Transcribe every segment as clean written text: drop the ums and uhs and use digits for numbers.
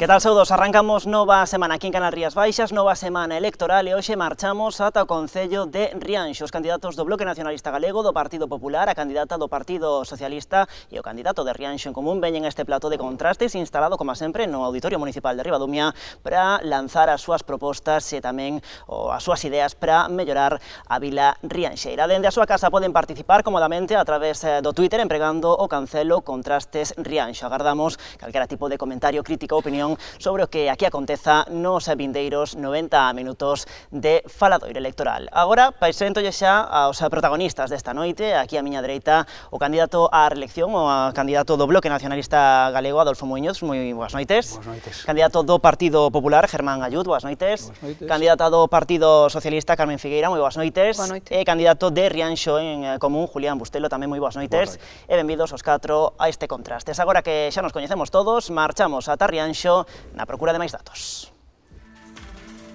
Que tal, saudos? Arrancamos nova semana aquí en Canal Rías Baixas, nova semana electoral e hoxe marchamos ata o Concello de Rianxo. Os candidatos do Bloque Nacionalista Galego, do Partido Popular, a candidata do Partido Socialista e o candidato de Rianxo en Común veñen a este plato de contrastes instalado, como sempre, no Auditorio Municipal de Ribadumia para lanzar as súas propostas e tamén as súas ideas para mellorar a vila rianxeira. Dende a súa casa poden participar comodamente a través do Twitter empregando o cancelo Contrastes Rianxo. Agardamos calquera tipo de comentario, crítica ou opinión sobre o que aquí aconteza nos vindeiros 90 minutos de faladoiro electoral. Agora, preséntolle xa aos protagonistas desta noite, aquí á miña dereita, o candidato á reelección, o candidato do Bloque Nacionalista Galego, Adolfo Muiños, moi boas noites. Boas noites. Candidato do Partido Popular, Germán Ayud, boas noites. Boas noites. Candidata do Partido Socialista, Carmen Figueira, moi boas noites. Boa noite. E candidato de Rianxo en Común, Julián Bustelo, tamén moi boas noites. E benvidos os catro a este Contrastes. Agora que xa nos coñecemos todos, marchamos ata Rianxo na procura de máis datos.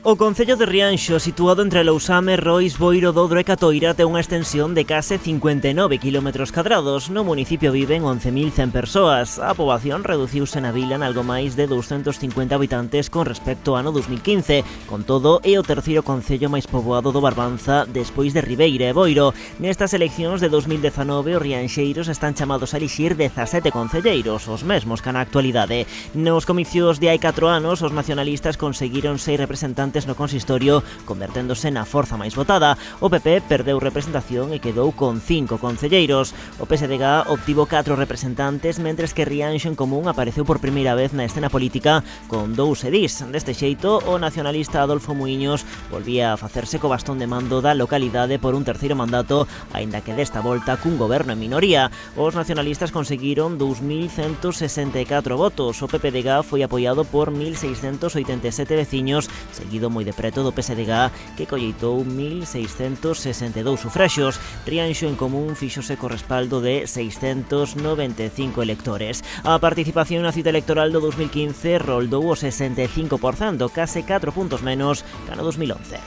O Concello de Rianxo, situado entre Lousame, Rois, Boiro, Dodro e Catoira, ten unha extensión de case 59 km². No municipio viven 11.100 persoas. A poboación reduciuse na vila en algo máis de 250 habitantes con respecto ao ano 2015. Con todo, é o terceiro concello máis poboado do Barbanza despois de Ribeira e Boiro. Nestas eleccións de 2019, os rianxeiros están chamados a elixir 17 concelleiros, os mesmos que na actualidade. Nos comicios de hai 4 anos, os nacionalistas conseguiron 6 representantes no consistorio, converténdose na forza máis votada. O PP perdeu representación e quedou con 5 concelleiros. O PSDG obtivo 4 representantes, mentres que Rianxo en Común apareceu por primeira vez na escena política con 2 edís. Deste xeito, o nacionalista Adolfo Muiños volvía a facerse co bastón de mando da localidade por un terceiro mandato, aínda que desta volta cun goberno en minoría. Os nacionalistas conseguiron 2.164 votos. O PPDG foi apoiado por 1.687 veciños, seguido moi de preto do PSDG, que colleitou 1.662 sufraxos. Rianxo en Común fíxose co respaldo de 695 electores. A participación na cita electoral do 2015 roldou o 65%, case 4 puntos menos que no 2011.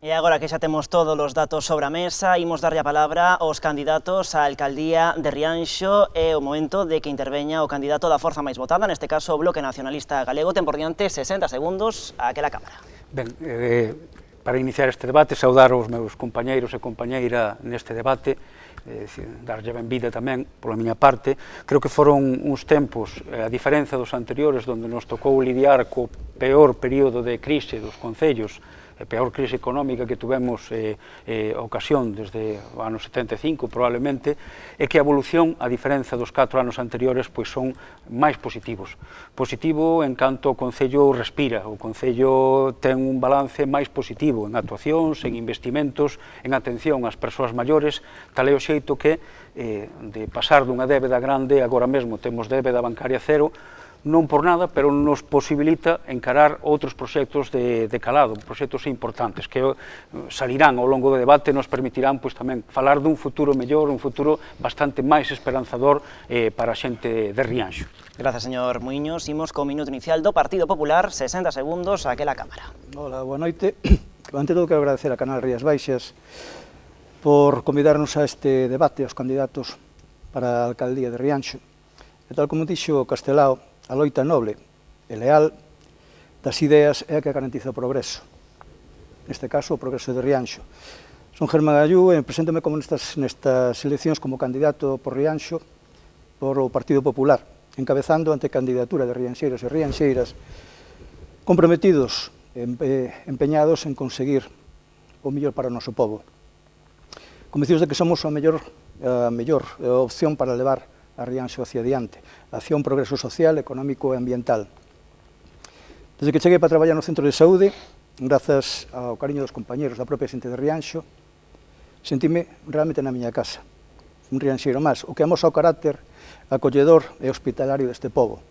E agora que xa temos todos os datos sobre a mesa, imos darlle a palabra aos candidatos á alcaldía de Rianxo. É o momento de que interveña o candidato da forza máis votada, neste caso o Bloque Nacionalista Galego. Ten por diante 60 segundos a aquela cámara. Ben, para iniciar este debate, saudar os meus compañeiros e compañeira neste debate, darlle benvida tamén pola miña parte. Creo que foron uns tempos, a diferenza dos anteriores, onde nos tocou lidiar co peor período de crise dos concellos, a peor crise económica que tuvemos ocasión desde o ano 75 probablemente, é que a evolución, a diferenza dos 4 anos anteriores, pois son máis positivos. Positivo en canto o Concello respira, o Concello ten un balance máis positivo en actuacións, en investimentos, en atención ás persoas maiores, tal é o xeito que de pasar dunha débeda grande, agora mesmo temos débeda bancaria cero, non por nada, pero nos posibilita encarar outros proxectos de calado, proxectos importantes, que salirán ao longo do debate e nos permitirán pois, tamén falar dun futuro mellor, un futuro bastante máis esperanzador para a xente de Rianxo. Gracias, señor Muiños. Imos co minuto inicial do Partido Popular, 60 segundos a aquela cámara. Hola, boa noite. Ante todo, quero agradecer a Canal Rías Baixas por convidarnos a este debate aos candidatos para a alcaldía de Rianxo. E tal como dixo Castelao, a loita noble e leal das ideas é a que garantiza o progreso. Neste caso, o progreso de Rianxo. Son Germán Ayú e preséntome como nestas eleccións como candidato por Rianxo por o Partido Popular, encabezando ante candidatura de rianxeiros e rianxeiras comprometidos e empeñados en conseguir o mellor para o noso pobo. Convencidos de que somos a mellor opción para levar a Rianxo hacia adiante, hacia un progreso social, económico e ambiental. Desde que cheguei para traballar no centro de saúde, grazas ao cariño dos compañeros da propia xente de Rianxo, sentime realmente na miña casa, un rianxeiro máis, o que amosa o carácter acolledor e hospitalario deste pobo.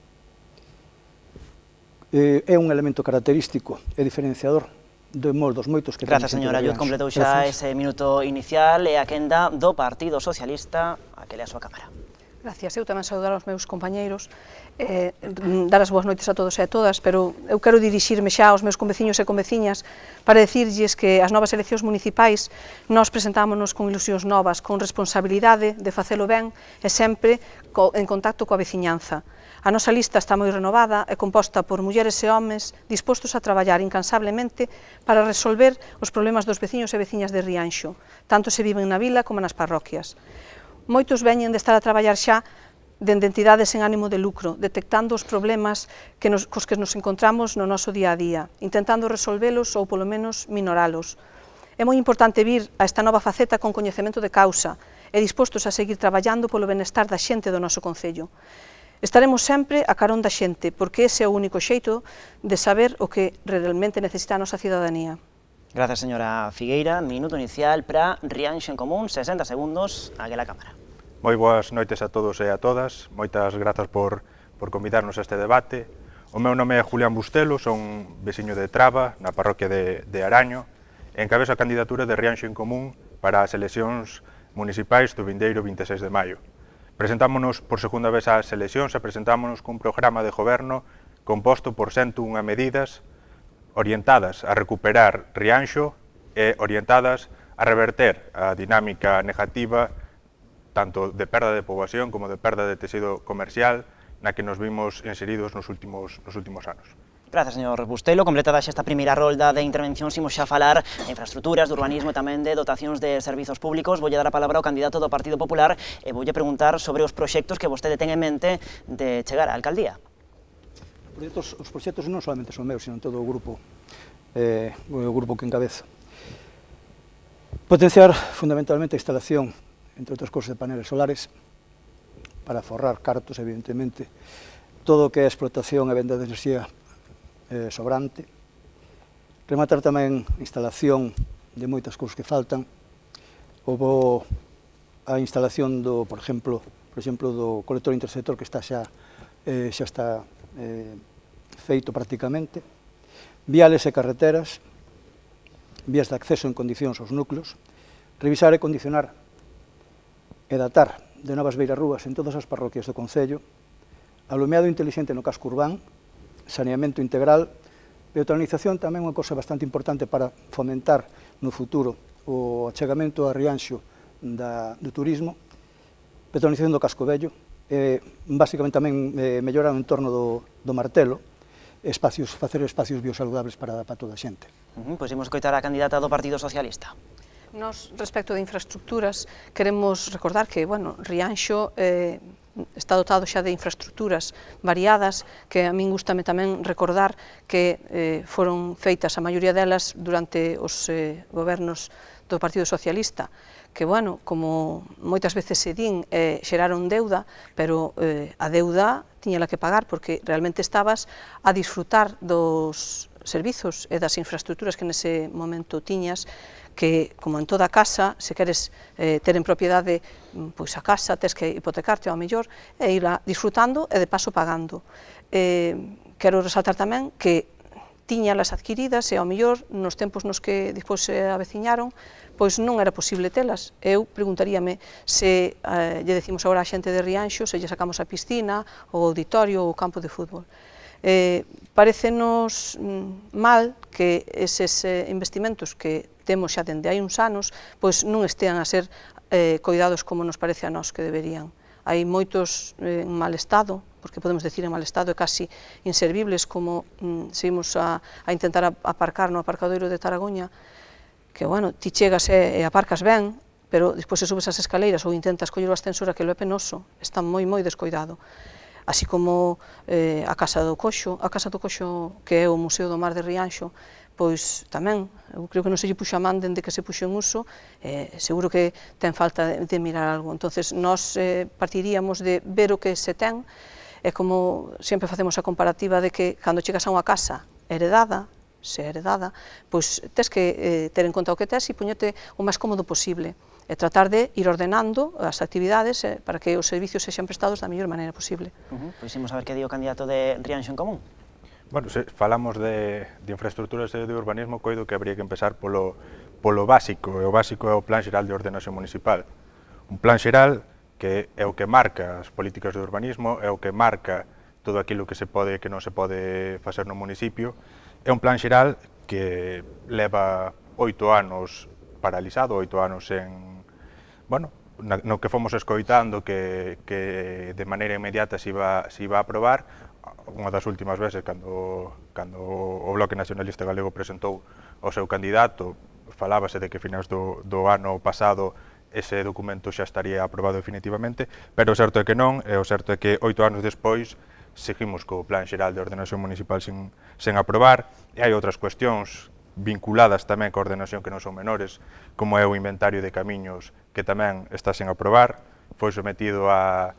É un elemento característico e diferenciador dos moitos que... Gracias, señor Ayud. Completou xa ese minuto inicial e a quenda do Partido Socialista, aquela a súa cámara. Gracias. Eu tamén saudar aos meus compañeiros, dar as boas noites a todos e a todas, pero eu quero dirixirme xa aos meus conveciños e conveciñas para decirlles que as novas eleccións municipais nós presentámonos con ilusións novas, con responsabilidade de facelo ben e sempre en contacto coa veciñanza. A nosa lista está moi renovada e composta por mulleres e homes dispostos a traballar incansablemente para resolver os problemas dos veciños e veciñas de Rianxo, tanto se viven na vila como nas parroquias. Moitos veñen de estar a traballar xa dende entidades sen ánimo de lucro, detectando os problemas cos que nos encontramos no noso día a día, intentando resolvelos ou polo menos minoralos. É moi importante vir a esta nova faceta con coñecemento de causa e dispostos a seguir traballando polo benestar da xente do noso concello. Estaremos sempre a carón da xente, porque ese é o único xeito de saber o que realmente necesita a nosa cidadanía. Gracias, señora Figueira. Minuto inicial para Rianxo en Común, 60 segundos, aquela cámara. Moi boas noites a todos e a todas, moitas grazas por convidarnos a este debate. O meu nome é Julián Bustelo, son veciño de Traba, na parroquia de Araño, e encabezo a candidatura de Rianxo en Común para as eleccións municipais do vindeiro 26 de maio. Presentámonos por segunda vez ás eleccións e presentámonos cun programa de goberno composto por 101 medidas orientadas a recuperar Rianxo e orientadas a reverter a dinámica negativa tanto de perda de poboación como de perda de tecido comercial na que nos vimos inseridos nos últimos anos. Gracias, señor Bustelo. Completada xa esta primeira rolda de intervencións, imos xa falar de infraestructuras, de urbanismo e tamén de dotacións de servizos públicos. Voulle dar a palabra ao candidato do Partido Popular e voulle preguntar sobre os proxectos que vostede ten en mente de chegar á alcaldía. Os proxectos non solamente son meus, sino todo o grupo que encabezo. Potenciar fundamentalmente a instalación, entre outras cosas, de paneles solares, para forrar cartos, evidentemente, todo o que é explotación e venda de enerxía sobrante. Rematar tamén a instalación de moitas cousas que faltan, ou a instalación do, por exemplo, do colector interceptor que xa está feito prácticamente, viales e carreteras, vías de acceso en condicións aos núcleos, revisar e condicionar e datar de novas beirarrúas en todas as parroquias do concello, alumeado intelixente no casco urbán, saneamento integral, peatonalización tamén unha cosa bastante importante para fomentar no futuro o achegamento a Rianxo do turismo, peatonalización do casco vello, basicamente tamén mellorar o entorno do Martelo, facer espacios biosaludables para toda a xente. Pois imos coitar a candidata do Partido Socialista. Nos, respecto de infraestructuras, queremos recordar que, Rianxo está dotado xa de infraestructuras variadas, que a min gustame tamén recordar que foron feitas a maioría delas durante os gobernos do Partido Socialista, que, como moitas veces se din, xeraron deuda, pero a deuda tiñala que pagar, porque realmente estabas a disfrutar dos servizos e das infraestructuras que nese momento tiñas, que, como en toda casa, se queres ter en propiedade a casa, tes que hipotecarte ao mellor e ir disfrutando e de paso pagando. Quero resaltar tamén que tiñalas adquiridas e ao mellor nos tempos nos que despois se aveciñaron, pois non era posible telas. Eu preguntaríame se lle decimos agora á xente de Rianxo se lle sacamos a piscina, o auditorio ou o campo de fútbol. Parécenos mal que eses investimentos que temos xa dende hai uns anos pois non estean a ser coidados como nos parece a nós que deberían. Hai moitos en mal estado, porque podemos decir en mal estado e casi inservibles, como seguimos a intentar aparcar no aparcadoiro de Taragoña, que, ti chegas e aparcas ben, pero despois se subes as escaleiras ou intentas coller o ascensor, aquilo é penoso, está moi descoidado. Así como a Casa do Coxo, que é o Museo do Mar de Rianxo, pois tamén, eu creo que non se lle puxo a man dende que se puxo en uso, seguro que ten falta de mirar algo. Entonces, nós partiríamos de ver o que se ten, e como sempre facemos a comparativa de que cando chegas a unha casa heredada, pois tes que ter en conta o que tes e poñete o máis cómodo posible, e tratar de ir ordenando as actividades para que os servicios sexan prestados da mellor maneira posible. Pois imos a ver que di o candidato de Rianxo en Común. Se falamos de infraestructuras e de urbanismo, coido que habría que empezar polo básico, e o básico é o Plan Xeral de Ordenación Municipal. Un plan xeral que é o que marca as políticas de urbanismo, é o que marca todo aquilo que se pode e que non se pode facer no municipio. É un plan xeral que leva 8 anos paralizado, 8 anos en... Bueno, no que fomos escoitando que de maneira inmediata se iba a aprobar. Unha das últimas veces, cando o Bloque Nacionalista Galego presentou o seu candidato, falábase de que a finais do ano pasado ese documento xa estaría aprobado definitivamente, pero o certo é que non, e o certo é que 8 anos despois seguimos co Plan Xeral de Ordenación Municipal sen aprobar, e hai outras cuestións vinculadas tamén coa ordenación que non son menores, como é o inventario de camiños, que tamén está sen aprobar, foi sometido a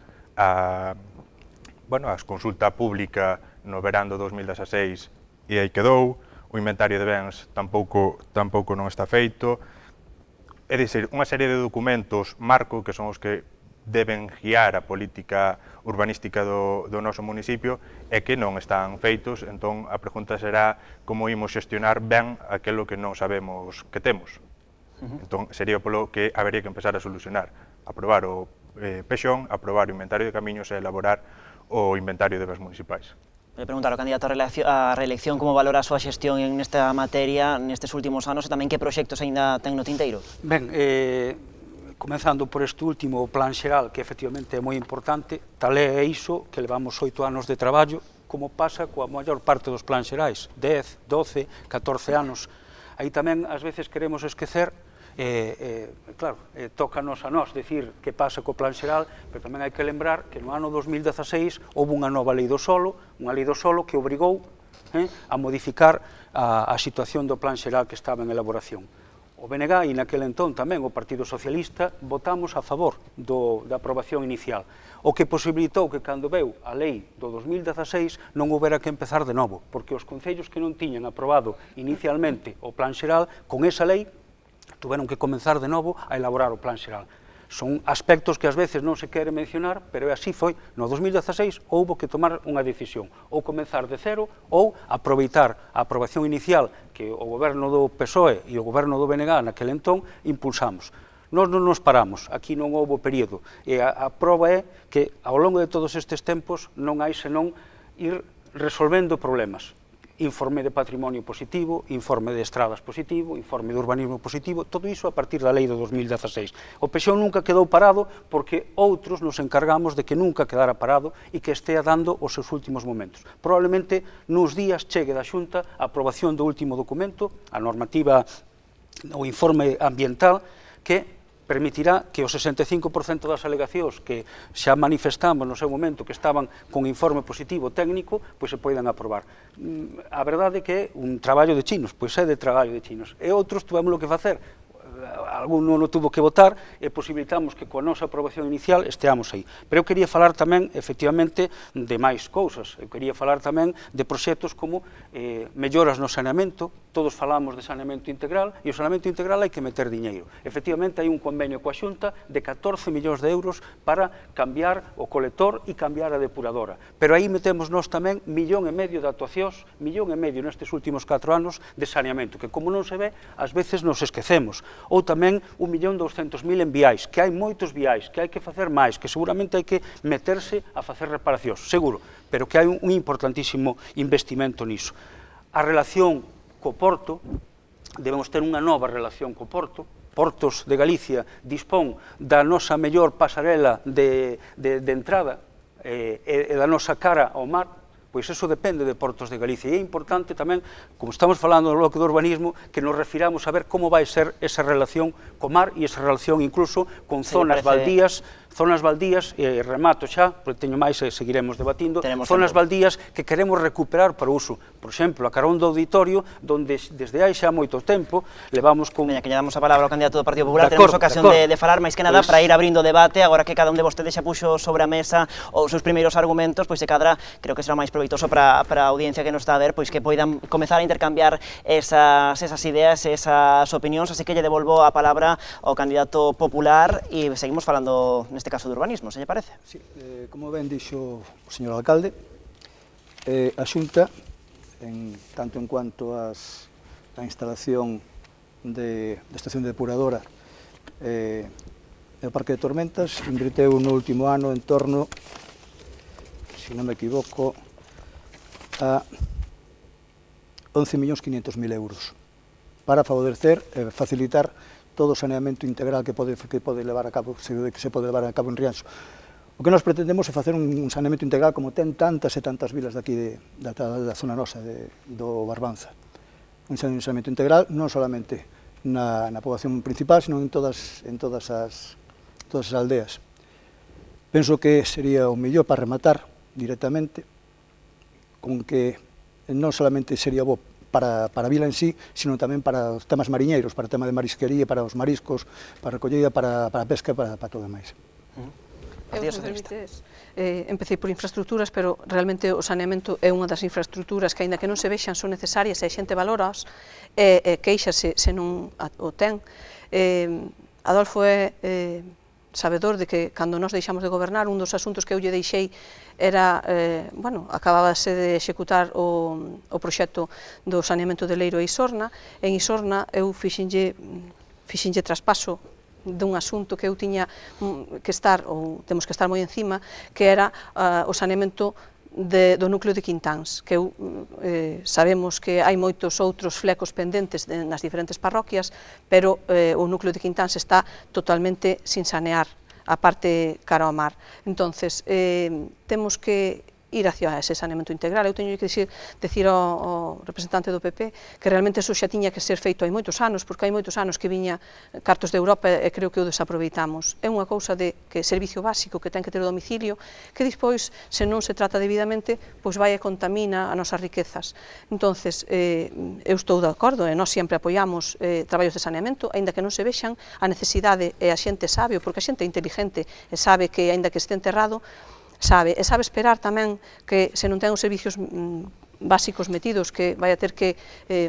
consulta pública no verán do 2016 e aí quedou, o inventario de bens tampouco non está feito, é dicir, unha serie de documentos marco que son os que deben guiar a política urbanística do noso municipio e que non están feitos, entón a pregunta será como imos xestionar ben aquilo que non sabemos que temos. Entón sería polo que habería que empezar a solucionar, aprobar o PEXON, aprobar o inventario de camiños e elaborar o inventario de bens municipais. Voy a preguntar ao candidato a reelección como valora a súa xestión nesta materia nestes últimos anos e tamén que proxectos aínda ten no tinteiro. Ben, comenzando por este último, o plan xeral, que efectivamente é moi importante, tal é iso que levamos 8 anos de traballo, como pasa coa maior parte dos plans xerais, 10, 12, 14 anos. Aí tamén, ás veces, queremos esquecer, claro, tócanos a nós decir que pasa co plan xeral, pero tamén hai que lembrar que no ano 2016 houve unha nova lei do solo, unha lei do solo que obrigou a modificar a situación do plan xeral que estaba en elaboración. O BNG e naquele entón tamén o Partido Socialista votamos a favor da aprobación inicial, o que posibilitou que cando veu a lei do 2016 non houbera que empezar de novo, porque os concellos que non tiñan aprobado inicialmente o plan xeral, con esa lei tuveron que comenzar de novo a elaborar o plan xeral. Son aspectos que ás veces non se quere mencionar, pero así foi. No 2016 houbo que tomar unha decisión, ou comenzar de cero, ou aproveitar a aprobación inicial que o goberno do PSOE e o goberno do BNG naquele entón impulsamos. Nós non nos paramos, aquí non houbo período, e a prova é que ao longo de todos estes tempos non hai senón ir resolvendo problemas. Informe de patrimonio positivo, informe de estradas positivo, informe de urbanismo positivo, todo iso a partir da lei do 2016. O PEXON nunca quedou parado porque outros nos encargamos de que nunca quedara parado e que estea dando os seus últimos momentos. Probablemente nos días chegue da Xunta a aprobación do último documento, a normativa, o informe ambiental, que permitirá que o 65% das alegacións que xa manifestamos no seu momento que estaban con informe positivo técnico, pois se poidan aprobar. A verdade é que é un traballo de chinos, pois é de traballo de chinos. E outros tuvemos que facer. Algún non o tuvo que votar e posibilitamos que coa nosa aprobación inicial esteamos aí. Pero eu quería falar tamén, efectivamente, de máis cousas. Eu quería falar tamén de proxectos como melloras no saneamento. Todos falamos de saneamento integral e o saneamento integral hai que meter diñeiro. Efectivamente, hai un convenio coa Xunta de 14 millóns de euros para cambiar o colector e cambiar a depuradora. Pero aí metemos nós tamén 1,5 millón de actuacións, 1,5 millón nestes últimos 4 anos de saneamento, que como non se ve, ás veces nos esquecemos. Ou tamén 1.200.000 en viais, que hai moitos viais, que hai que facer máis, que seguramente hai que meterse a facer reparacións, seguro, pero que hai un importantísimo investimento niso. A relación co Porto, debemos ter unha nova relación co Porto. Portos de Galicia dispón da nosa mellor pasarela de entrada e da nosa cara ao mar, pois eso depende de Portos de Galicia. E é importante tamén, como estamos falando no bloque do urbanismo, que nos refiramos a ver como vai ser esa relación co mar e esa relación incluso con zonas baldías, e remato xa, porque teño máis e seguiremos debatindo, zonas baldías que queremos recuperar para o uso. Por exemplo, a carón do auditorio, donde desde hai xa moito tempo levamos con... Veña, que lle damos a palabra ao candidato do Partido Popular, tenemos ocasión de falar máis que nada para ir abrindo debate, agora que cada un de vostedes xa puxo sobre a mesa os seus primeiros argumentos, pois de cadra creo que será máis proveitoso para a audiencia que nos está a ver, pois que poidan comezar a intercambiar esas ideas, esas opinións, así que lle devolvo a palabra ao candidato popular e seguimos falando neste caso de urbanismo, se lle parece? Sí, como ben dixo o señor alcalde, a Xunta, tanto en cuanto a instalación de estación depuradora e E o Parque de Tormentas inverteu no último ano en torno, se non me equivoco, a 11.500.000 euros para favorecer e facilitar todo o saneamento integral que pode levar a cabo, que se pode levar a cabo en Rianxo. O que nós pretendemos é facer un saneamento integral como ten tantas e tantas vilas daqui da zona nosa, do Barbanza. Un saneamento integral non solamente na poboación principal, sino en todas as aldeas. Penso que sería o mellor para rematar directamente con que non solamente sería bo para a vila en sí, sino tamén para os temas mariñeiros, para o tema de marisquería, para os mariscos, para a recollida, para a pesca e para todo o demais. Empecé por infraestructuras, pero realmente o saneamento é unha das infraestructuras que, aínda que non se vexan, son necesarias e a xente valoras e queixase se non o ten. Adolfo é sabedor de que, cando nós deixamos de gobernar, un dos asuntos que eu lle deixei era, acabábase de executar o proxecto do saneamento de Leiro e Isorna. En Isorna eu fixenlle traspaso dun asunto que eu tiña que estar, ou temos que estar moi encima, que era o saneamento do núcleo de Quintáns, que sabemos que hai moitos outros flecos pendentes nas diferentes parroquias, pero o núcleo de Quintáns está totalmente sin sanear, a parte cara ao mar. Entonces, temos que ir hacia ese saneamento integral. Eu teño que dicir ao representante do PP que realmente eso xa tiña que ser feito hai moitos anos, porque hai moitos anos que viña cartos de Europa e creo que o desaproveitamos. É unha cousa de que servicio básico que ten que ter o domicilio, que despois, se non se trata debidamente, pois vai e contamina as nosas riquezas. Entonces, eu estou de acordo e nós sempre apoiamos traballos de saneamento, aínda que non se vexan, a necesidade e a xente sabe, porque a xente é inteligente e sabe que, aínda que este enterrado, sabe esperar tamén que se non ten os servicios básicos metidos, que vai a ter que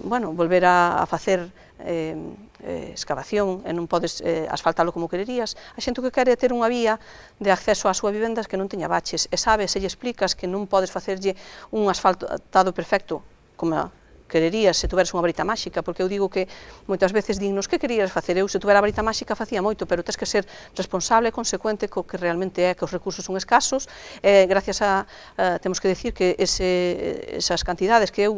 volver a facer excavación e non podes asfaltalo como quererías. A xente que quere ter unha vía de acceso á súa vivendas que non teña baches e sabe, se lle explicas que non podes facerlle un asfaltado perfecto como quererías se tuveres unha varita máxica, porque eu digo que moitas veces dignos, que querías facer? Eu, se tuvera a varita máxica, facía moito, pero tens que ser responsable e consecuente co que realmente é, que os recursos son escasos, gracias a, temos que decir que esas cantidades que eu,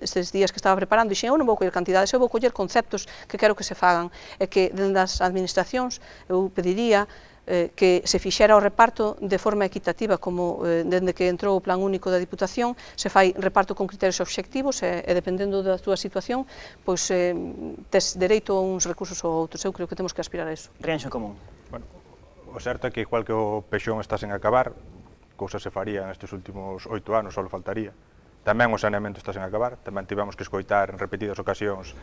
estes días que estaba preparando, dixen, eu non vou coller cantidades, eu vou coller conceptos que quero que se fagan, e que dende as administracións eu pediría que se fixera o reparto de forma equitativa, como dende que entrou o Plan Único da Diputación, se fai reparto con criterios obxectivos e dependendo da túa situación, pois tes dereito a uns recursos ou outros. Eu creo que temos que aspirar a eso. Rianxo Común. Bueno, o certo é que igual que o Peixón está sen acabar, cousas se farían nestes últimos 8 anos, só faltaría. Tamén o saneamento está sen acabar, tamén tivemos que escoitar en repetidas ocasións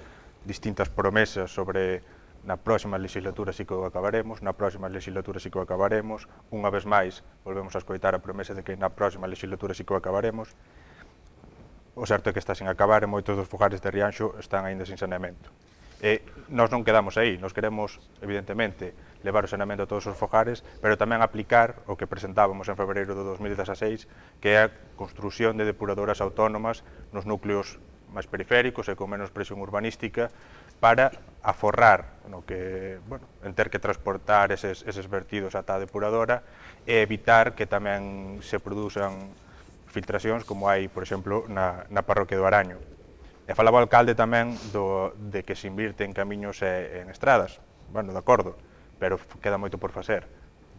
distintas promesas sobre na próxima legislatura sí que o acabaremos, na próxima legislatura sí que o acabaremos, unha vez máis volvemos a escoitar a promesa de que na próxima legislatura sí que o acabaremos. O certo é que está sen acabar e moitos dos fogares de Rianxo están aínda sin saneamento. E nós non quedamos aí, nós queremos, evidentemente, levar o saneamento a todos os fogares, pero tamén aplicar o que presentábamos en febreiro de 2016, que é a construción de depuradoras autónomas nos núcleos máis periféricos e con menos presión urbanística, para aforrar en ter que transportar eses vertidos ata a depuradora e evitar que tamén se produzan filtracións como hai, por exemplo, na parroquia do Araño. E falaba o alcalde tamén de que se invirte en camiños e en estradas. Bueno, de acordo, pero queda moito por facer.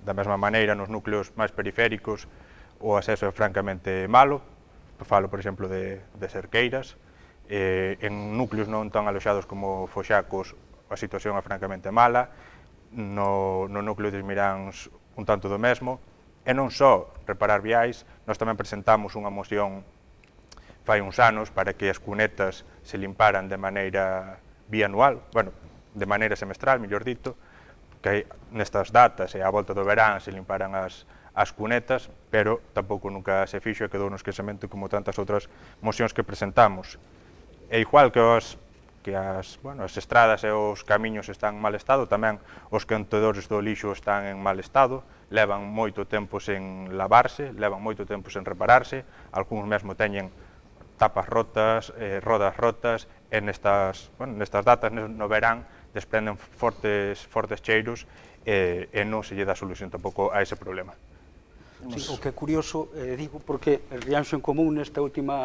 Da mesma maneira, nos núcleos máis periféricos, o acceso é francamente malo. Falo, por exemplo, de Cerqueiras. En núcleos non tan aloxados como Foxacos a situación é francamente mala, no núcleo de Miráns un tanto do mesmo, e non só reparar viais, nós tamén presentamos unha moción fai uns anos para que as cunetas se limparan de maneira bianual, de maneira semestral, mellor dito, que nestas datas e á volta do verán se limparan as cunetas, pero tampouco nunca se fixo e quedou no esquecemento como tantas outras mocións que presentamos. E igual que as estradas e os camiños están en mal estado, tamén os contedores do lixo están en mal estado, levan moito tempo sen lavarse, levan moito tempo sen repararse, algúns mesmo teñen tapas rotas, rodas rotas, e nestas datas, no verán, desprenden fortes cheiros e non se lle dá solución tampouco a ese problema. Sí, o que é curioso, digo, porque Rianxo en Común neste último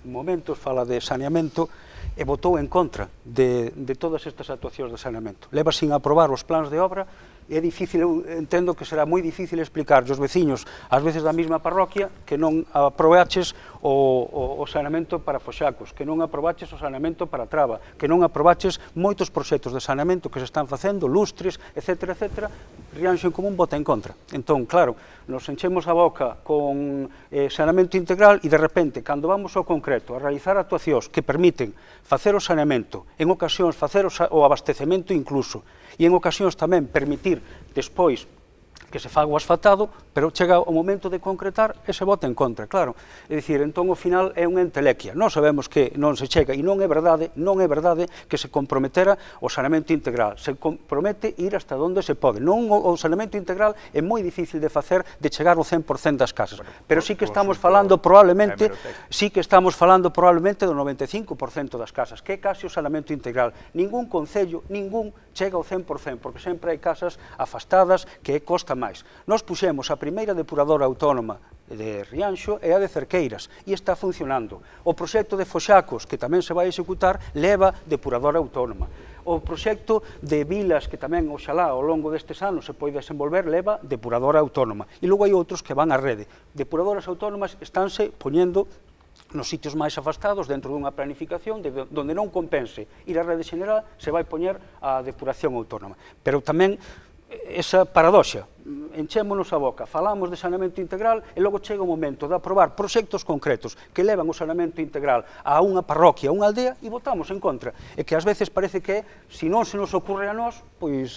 momento fala de saneamento e votou en contra de todas estas actuacións de saneamento. Leva sin aprobar os plans de obra e é difícil, eu entendo que será moi difícil explicar aos veciños, ás veces da mesma parroquia, que non aprobaches o saneamento para Foxacos, que non aprobaches o saneamento para Traba, que non aprobaches moitos proxectos de saneamento que se están facendo, lustres, etc., etc., Rianxo en Común vota en contra. Entón, claro, nos enchemos a boca con saneamento integral e de repente, cando vamos ao concreto a realizar actuacións que permiten facer o saneamento, en ocasións facer o abastecemento incluso, e en ocasións tamén permitir despois que se faga o asfaltado, pero chega o momento de concretar e se vota en contra, claro. É dicir, entón, ao final, é unha entelequia. Nós sabemos que non se chega, e non é verdade que se comprometera o saneamento integral. Se compromete ir hasta onde se pode. Non, o saneamento integral é moi difícil de facer, de chegar ao 100% das casas. Pero sí que estamos falando probablemente do 95% das casas, que é case o saneamento integral. Ningún concello, ningún chega ao 100%, porque sempre hai casas afastadas que costa máis. Nós puxemos a primeira depuradora autónoma de Rianxo e a de Cerqueiras, e está funcionando. O proxecto de Foxacos, que tamén se vai executar, leva depuradora autónoma. O proxecto de Vilas, que tamén, oxalá, ao longo destes anos se pode desenvolver, leva depuradora autónoma. E logo hai outros que van á rede. Depuradoras autónomas estánse poñendo nos sitios máis afastados, dentro dunha planificación, donde non compense ir á rede xeneral, se vai poñer a depuración autónoma. Pero tamén esa paradoxa, enchémonos a boca, falamos de saneamento integral e logo chega o momento de aprobar proxectos concretos que levan o saneamento integral a unha parroquia, a unha aldea, e votamos en contra. E que ás veces parece que, se non se nos ocurre a nós, pois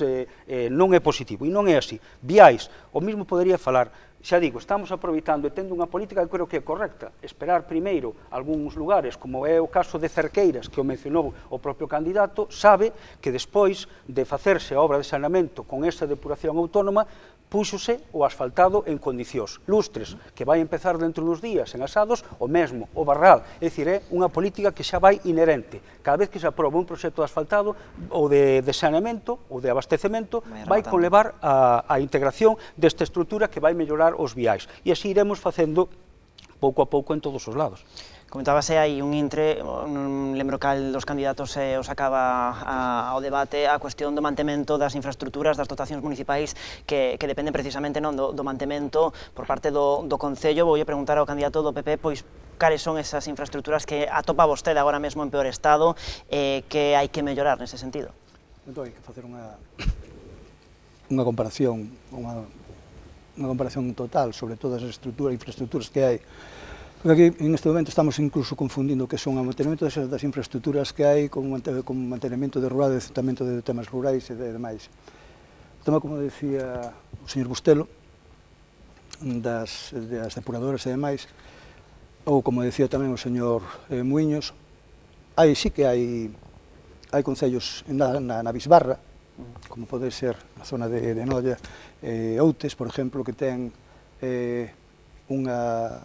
non é positivo, e non é así. Viais, o mismo podería falar. Xa digo, estamos aproveitando e tendo unha política que creo que é correcta, esperar primeiro algúns lugares, como é o caso de Cerqueiras, que o mencionou o propio candidato, sabe que despois de facerse a obra de saneamento con esa depuración autónoma, púxose o asfaltado en condicións. Lustres, que vai empezar dentro dos días en Asados, o mesmo, o Barral. É dicir, é unha política que xa vai inherente. Cada vez que se aproba un proxecto de asfaltado ou de saneamento ou de abastecemento, vai conlevar a integración desta estrutura que vai mellorar os viais. E así iremos facendo pouco a pouco en todos os lados. Comentábase aí un intre, non lembro cal dos candidatos os acaba ao debate, a cuestión do mantemento das infraestructuras, das dotacións municipais que dependen precisamente do mantemento por parte do Concello. Voulle preguntar ao candidato do PP, pois, cales son esas infraestructuras que atopa vostede agora mesmo en peor estado e que hai que mellorar nese sentido. Entón, hai que facer unha comparación total sobre todas as infraestructuras que hai. Porque aquí, en este momento, estamos incluso confundindo o que son o mantenimento das infraestructuras que hai con mantenimento de rural, de tratamento de temas rurais e demais. O tema, como decía o señor Bustelo, das depuradoras e demais, ou como decía tamén o señor Muiños, sí que hai concellos na Bisbarra, como pode ser na zona de Noia, Outes, por exemplo, que ten unha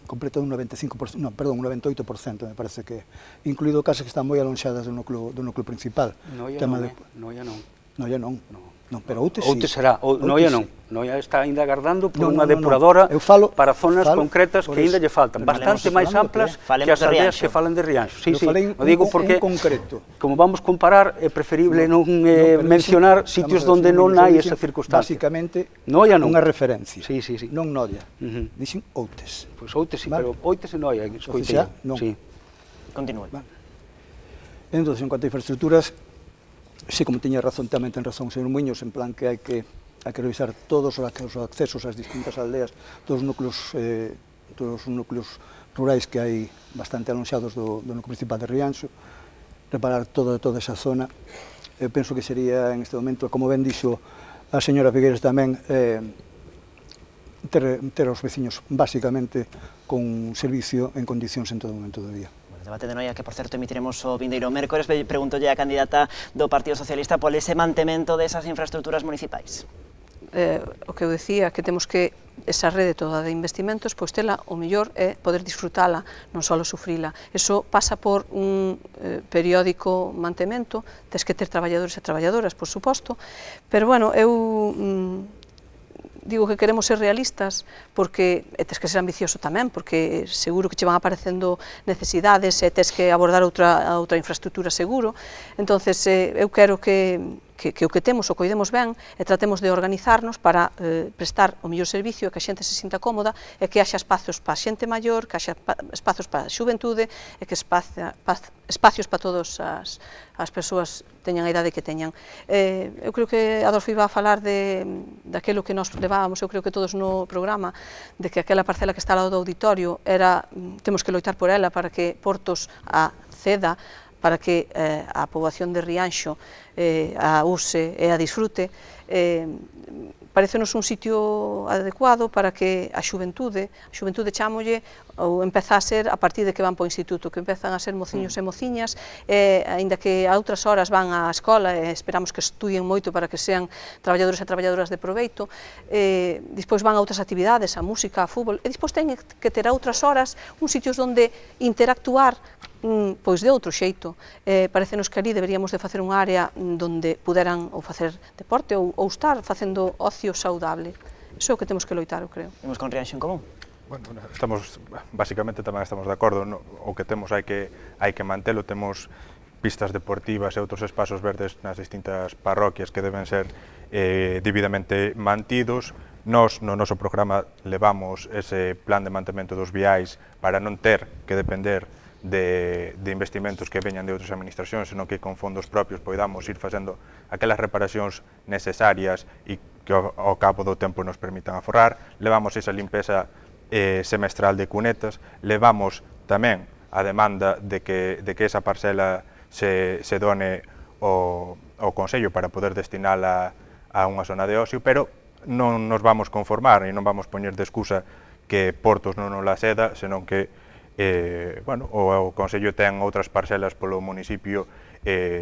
completa un 98%, me parece que, incluído casas que están moi alonxadas do núcleo principal. Noia non. Non, pero Outes sí. Outes será, Noia non. Noia está ainda agardando por unha depuradora para zonas concretas que ainda lle faltan, bastante máis amplas que as aldeas que falan de Rianxo. Sí, o digo porque, como vamos comparar, é preferible non mencionar sitios onde non hai esa circunstancia. Basicamente, unha referencia. Sí. Non Noia, dixen Outes. Pois Outes sí, pero Outes e Noia, escoitei. Continúe. Entón, en cuanto a infraestructuras, sí, como tiña razón, tamén ten razón o señor Muiños, en plan que hai que revisar todos os accesos ás distintas aldeas, todos os núcleos rurais que hai bastante alonxados do núcleo principal de Rianxo, reparar toda esa zona. Eu penso que sería, en este momento, como ben dixo a señora Figueiras tamén, ter aos veciños, basicamente, con un servicio en condicións en todo momento do día. Debate de Noia, que por certo emitiremos o vindeiro mércores. Preguntolle a candidata do Partido Socialista por ese mantemento desas infraestructuras municipais. O que eu decía, que temos que esa rede toda de investimentos, pois tela o mellor é poder disfrutala, non só sufrila. Eso pasa por un periódico mantemento, tes que ter traballadores e traballadoras, por suposto, pero, bueno, eu digo que queremos ser realistas porque tes que ser ambicioso tamén, porque seguro que che van aparecendo necesidades e tes que abordar outra infraestructura seguro. Entonces, eu quero que o que temos o coidemos ben e tratemos de organizarnos para prestar o mellor servicio e que a xente se sinta cómoda e que haxa espacios para a xente maior, que haxa espacios para a xuventude e que espacios para todas as persoas teñan a idade que teñan. Eu creo que Adolfo iba a falar daquilo que nos levábamos, eu creo que todos no programa, de que aquela parcela que está ao lado do auditorio temos que loitar por ela para que Portos a ceda, para que a poboación de Rianxo a use e a disfrute. Parecenos un sitio adecuado para que a xuventude chámolle, ou empeza a ser a partir de que van para o instituto, que empezan a ser mociños e mociñas, aínda que a outras horas van á escola e esperamos que estudien moito para que sean traballadores e traballadoras de proveito, despois van a outras actividades, a música, a fútbol, e despois teñen que ter a outras horas uns sitios onde interactuar pois de outro xeito. Parecenos que ali deberíamos de facer unha área onde puderan ou facer deporte ou estar facendo ocio saudable. Iso é o que temos que loitar, eu creo. Imos con Rianxo en común. Bueno, basicamente tamén estamos de acordo, o que temos hai que mantelo, temos pistas deportivas e outros espazos verdes nas distintas parroquias que deben ser debidamente mantidos. Nós, no noso programa, levamos ese plan de mantemento dos viais para non ter que depender de investimentos que veñan de outras administracións, senón que con fondos propios poidamos ir facendo aquelas reparacións necesarias e que ao cabo do tempo nos permitan aforrar. Levamos esa limpeza semestral de cunetas, levamos tamén a demanda de que esa parcela se done ao Consello para poder destinala a unha zona de ocio, pero non nos vamos conformar e non vamos poñer de excusa que Portos non nos la ceda, senón que o Consello ten outras parcelas polo municipio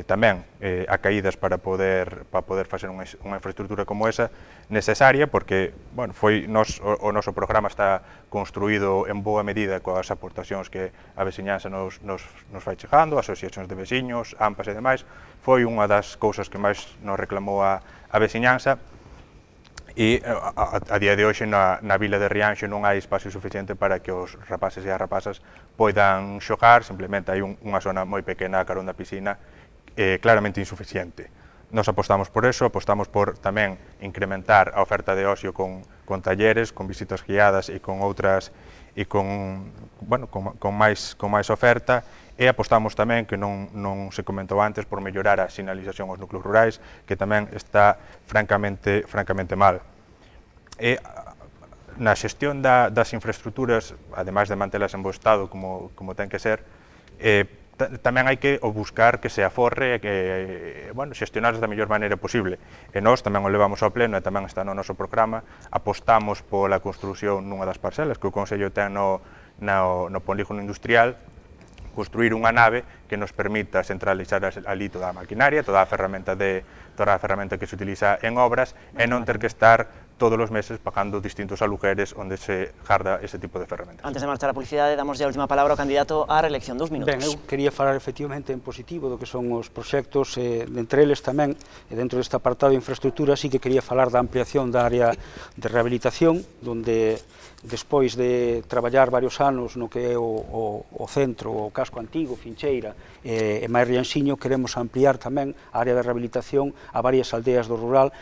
tamén acaídas para poder facer unha infraestructura como esa necesaria, porque o noso programa está construído en boa medida coas aportacións que a veciñanza nos vai chegando, asociacións de veciños, AMPAs e demais. Foi unha das cousas que máis nos reclamou a veciñanza. E a día de hoxe na vila de Rianxo non hai espacio suficiente para que os rapaces e as rapazas poidan xogar, simplemente hai unha zona moi pequena a carón da piscina, claramente insuficiente. Nos apostamos por eso, apostamos por tamén incrementar a oferta de ocio con talleres, con visitas guiadas e con outras con máis oferta, e apostamos tamén, que non se comentou antes, por mellorar a sinalización aos núcleos rurais, que tamén está francamente mal. E na xestión das infraestructuras, ademais de mantelas en bo estado como ten que ser, tamén hai que buscar que se aforre e xestionarlas da mellor maneira posible. E nós tamén o levamos ao pleno e tamén está no noso programa, apostamos pola construción nunha das parcelas que o Consello ten no polígono industrial, construir unha nave que nos permita centralizar ali toda a maquinaria, toda a ferramenta que se utiliza en obras e non ter que estar todos os meses pagando distintos alugueres onde se garda ese tipo de ferramentas. Antes de marchar a publicidade, damos a última palabra ao candidato á reelección, 2 minutos. Ben, eu quería falar efectivamente en positivo do que son os proxectos, entre eles tamén, dentro deste apartado de infraestructura, sí que quería falar da ampliación da área de rehabilitación, donde despois de traballar varios anos no que é o centro, o casco antigo, Fincheira e máis Rianxiño, queremos ampliar tamén a área de rehabilitación a varias aldeas do rural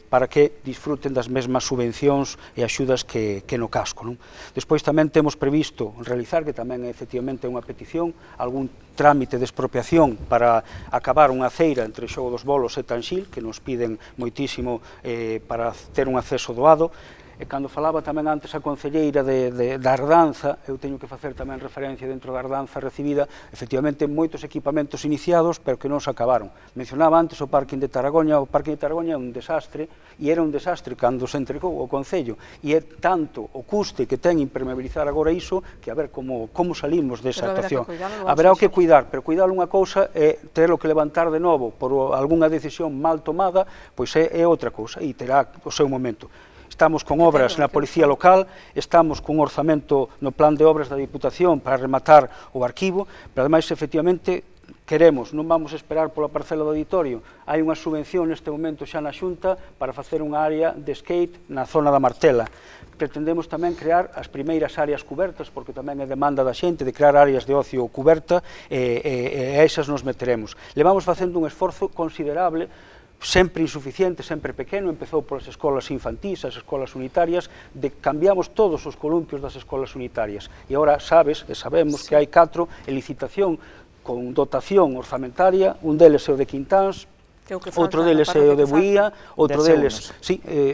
para que disfruten das mesmas subvencións e axudas que no casco. Despois tamén temos previsto realizar, que tamén é efectivamente unha petición, algún trámite de expropiación para acabar unha ceira entre Xogo dos Bolos e Tanxil, que nos piden moitísimo para ter un acceso doado. E cando falaba tamén antes a concelleira da Ardanza, eu teño que facer tamén referencia dentro da Ardanza recibida, efectivamente, moitos equipamentos iniciados, pero que non se acabaron. Mencionaba antes o Parking de Taragoña é un desastre, e era un desastre cando se entregou ao Concello, e é tanto o custe que ten impermeabilizar agora iso, que a ver como salimos desa actuación. Haberá que cuidar, pero cuidar unha cousa é terlo que levantar de novo por algunha decisión mal tomada, pois é outra cousa, e terá o seu momento. estamos con obras na Policía Local, estamos con orzamento no plan de obras da Diputación para rematar o arquivo, pero ademais, efectivamente, queremos, non vamos a esperar pola parcela do auditorio, hai unha subvención neste momento xa na Xunta para facer unha área de skate na zona da Martela. Pretendemos tamén crear as primeiras áreas cubertas, porque tamén é demanda da xente de crear áreas de ocio cuberta, e a esas nos meteremos. Levamos facendo un esforzo considerable, sempre insuficiente, sempre pequeno, empezou polas escolas infantís, as escolas unitarias, cambiamos todos os columpios das escolas unitarias. E agora sabes, e sabemos, que hai 4 en licitación con dotación orzamentaria, un deles é o de Quintáns, outro deles é o de Buía, outro deles,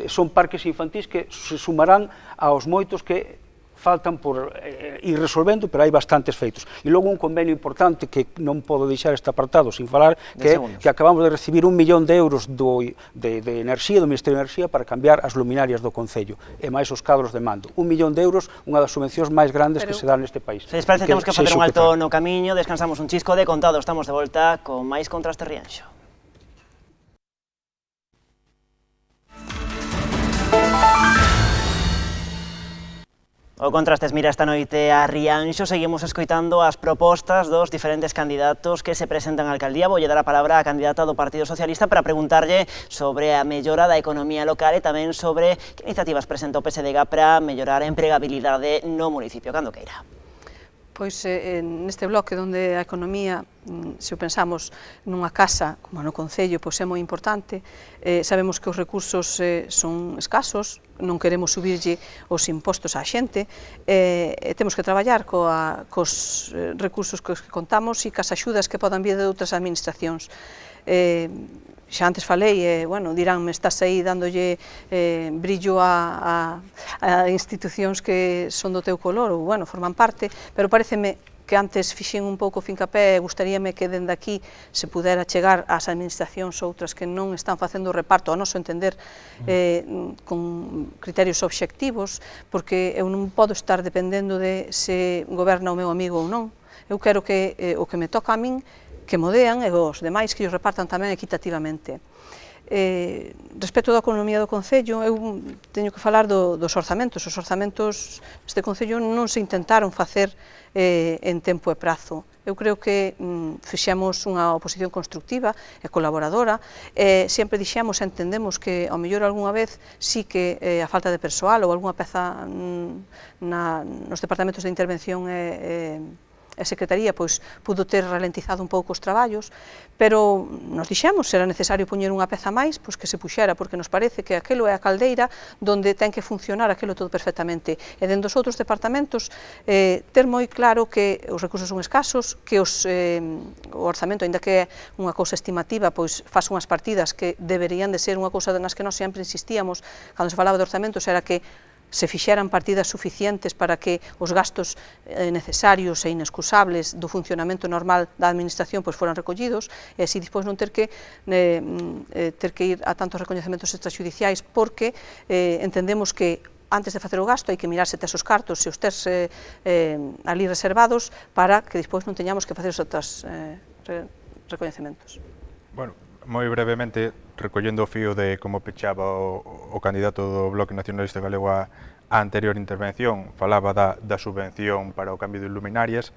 son parques infantís que se sumarán aos moitos que faltan por ir resolvendo, pero hai bastantes feitos. E logo un convenio importante que non podo deixar este apartado sin falar, que é que acabamos de recibir 1 millón de euros de enerxía, do Ministerio de Enerxía, para cambiar as luminarias do Concello, e máis os cadros de mando. 1 millón de euros, unha das subvencións máis grandes que se dá neste país. Se les parece, temos que facer un alto no camiño, descansamos un chisco de contado, estamos de volta con máis Contraste Rianxo. O Contrastes mira esta noite a Rianxo, seguimos escoitando as propostas dos diferentes candidatos que se presentan á alcaldía. Voulle dar a palabra á candidata do Partido Socialista para preguntarlle sobre a mellora da economía local e tamén sobre que iniciativas presenta o PSDG para mellorar a empregabilidade no municipio. Cando queira. Pois neste bloque onde a economía, se o pensamos nunha casa como no Concello, pois é moi importante, sabemos que os recursos son escasos, non queremos subirlle os impostos á xente, temos que traballar cos recursos que contamos e cas axudas que podan vir de outras administracións. Xa antes falei, bueno, diránme, estás aí dándolle brillo a institucións que son do teu color, ou, bueno, forman parte, pero pareceme que antes fixen un pouco fincapé e gustaríame que dende aquí se pudera chegar ás administracións outras que non están facendo o reparto, ao noso entender, con criterios obxectivos, porque eu non podo estar dependendo de se goberna o meu amigo ou non. Eu quero que o que me toca a min que modean e os demais que os repartan tamén equitativamente. Respecto da economía do Concello, eu teño que falar dos orzamentos. Os orzamentos deste Concello non se intentaron facer en tempo e prazo. Eu creo que fixemos unha oposición constructiva e colaboradora, sempre dixemos e entendemos que ao mellor algunha vez sí que a falta de persoal ou algunha peza nos departamentos de intervención a Secretaría pois pudo ter ralentizado un pouco os traballos, pero nos dixemos se era necesario poñer unha peza máis, pois que se puxera, porque nos parece que aquelo é a caldeira donde ten que funcionar aquelo todo perfectamente. E dentro dos outros departamentos ter moi claro que os recursos son escasos, que o orzamento, ainda que é unha cousa estimativa, pois faz unhas partidas que deberían de ser unha cousa nas que nós sempre insistíamos cando se falaba de orzamentos, era que se fixeran partidas suficientes para que os gastos necesarios e inexcusables do funcionamento normal da administración pois foran recollidos, e así despois non ter que ir a tantos recoñecementos extrajudiciais, porque entendemos que antes de facer o gasto hai que mirar se tes os cartos, se os tes ali reservados, para que despois non teñamos que facer os outros recoñecementos. Bueno, moi brevemente, recollendo o fío de como pechaba o candidato do Bloque Nacionalista Galego a anterior intervención, falaba da subvención para o cambio de luminarias.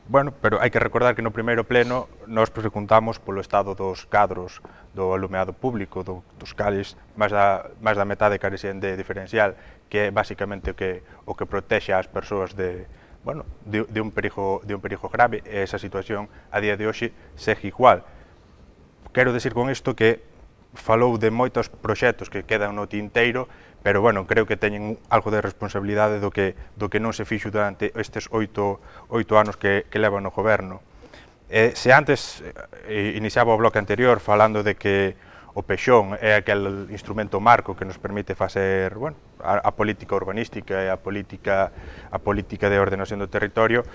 Bueno, pero hai que recordar que no primeiro pleno nós preguntamos polo estado dos cadros do alumeado público, dos cales, máis da metade carecen de diferencial, que é basicamente o que protexe as persoas de un perigo grave, e esa situación a día de hoxe segue igual. Quero decir con isto que falou de moitos proxectos que quedan no tinteiro, pero, bueno, creo que teñen algo de responsabilidade do que non se fixo durante estes 8 anos que levan no goberno. Se antes iniciaba o bloque anterior falando de que o PEXón é aquel instrumento marco que nos permite facer, bueno, a política urbanística e a política de ordenación do territorio,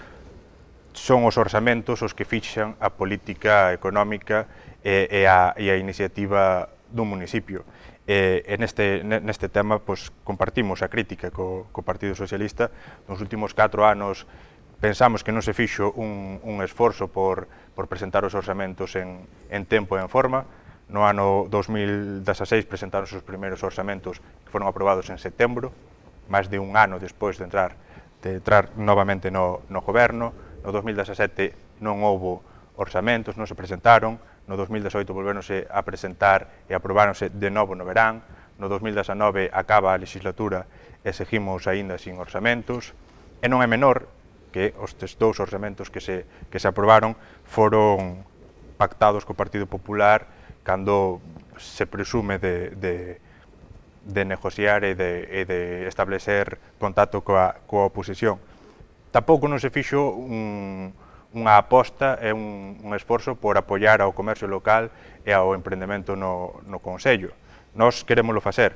son os orzamentos os que fixan a política económica e a iniciativa dun municipio. E neste tema compartimos a crítica co Partido Socialista. Nos últimos 4 anos pensamos que non se fixo un esforzo por presentar os orzamentos en tempo e en forma. No ano 2016 presentaron os primeiros orzamentos que foron aprobados en setembro, máis de un ano despois de entrar novamente no goberno. No 2017 non houbo orzamentos, non se presentaron. No 2018 volveronse a presentar e aprobáronse de novo no verán. No 2019 acaba a legislatura e seguimos aínda sin orzamentos. E non é menor que estes dous orzamentos que se aprobaron foron pactados co Partido Popular cando se presume de negociar e de establecer contacto coa oposición. Tampouco non se fixo unha aposta e un esforzo por apoiar ao comercio local e ao emprendemento no Concello. Nós queremoslo facer.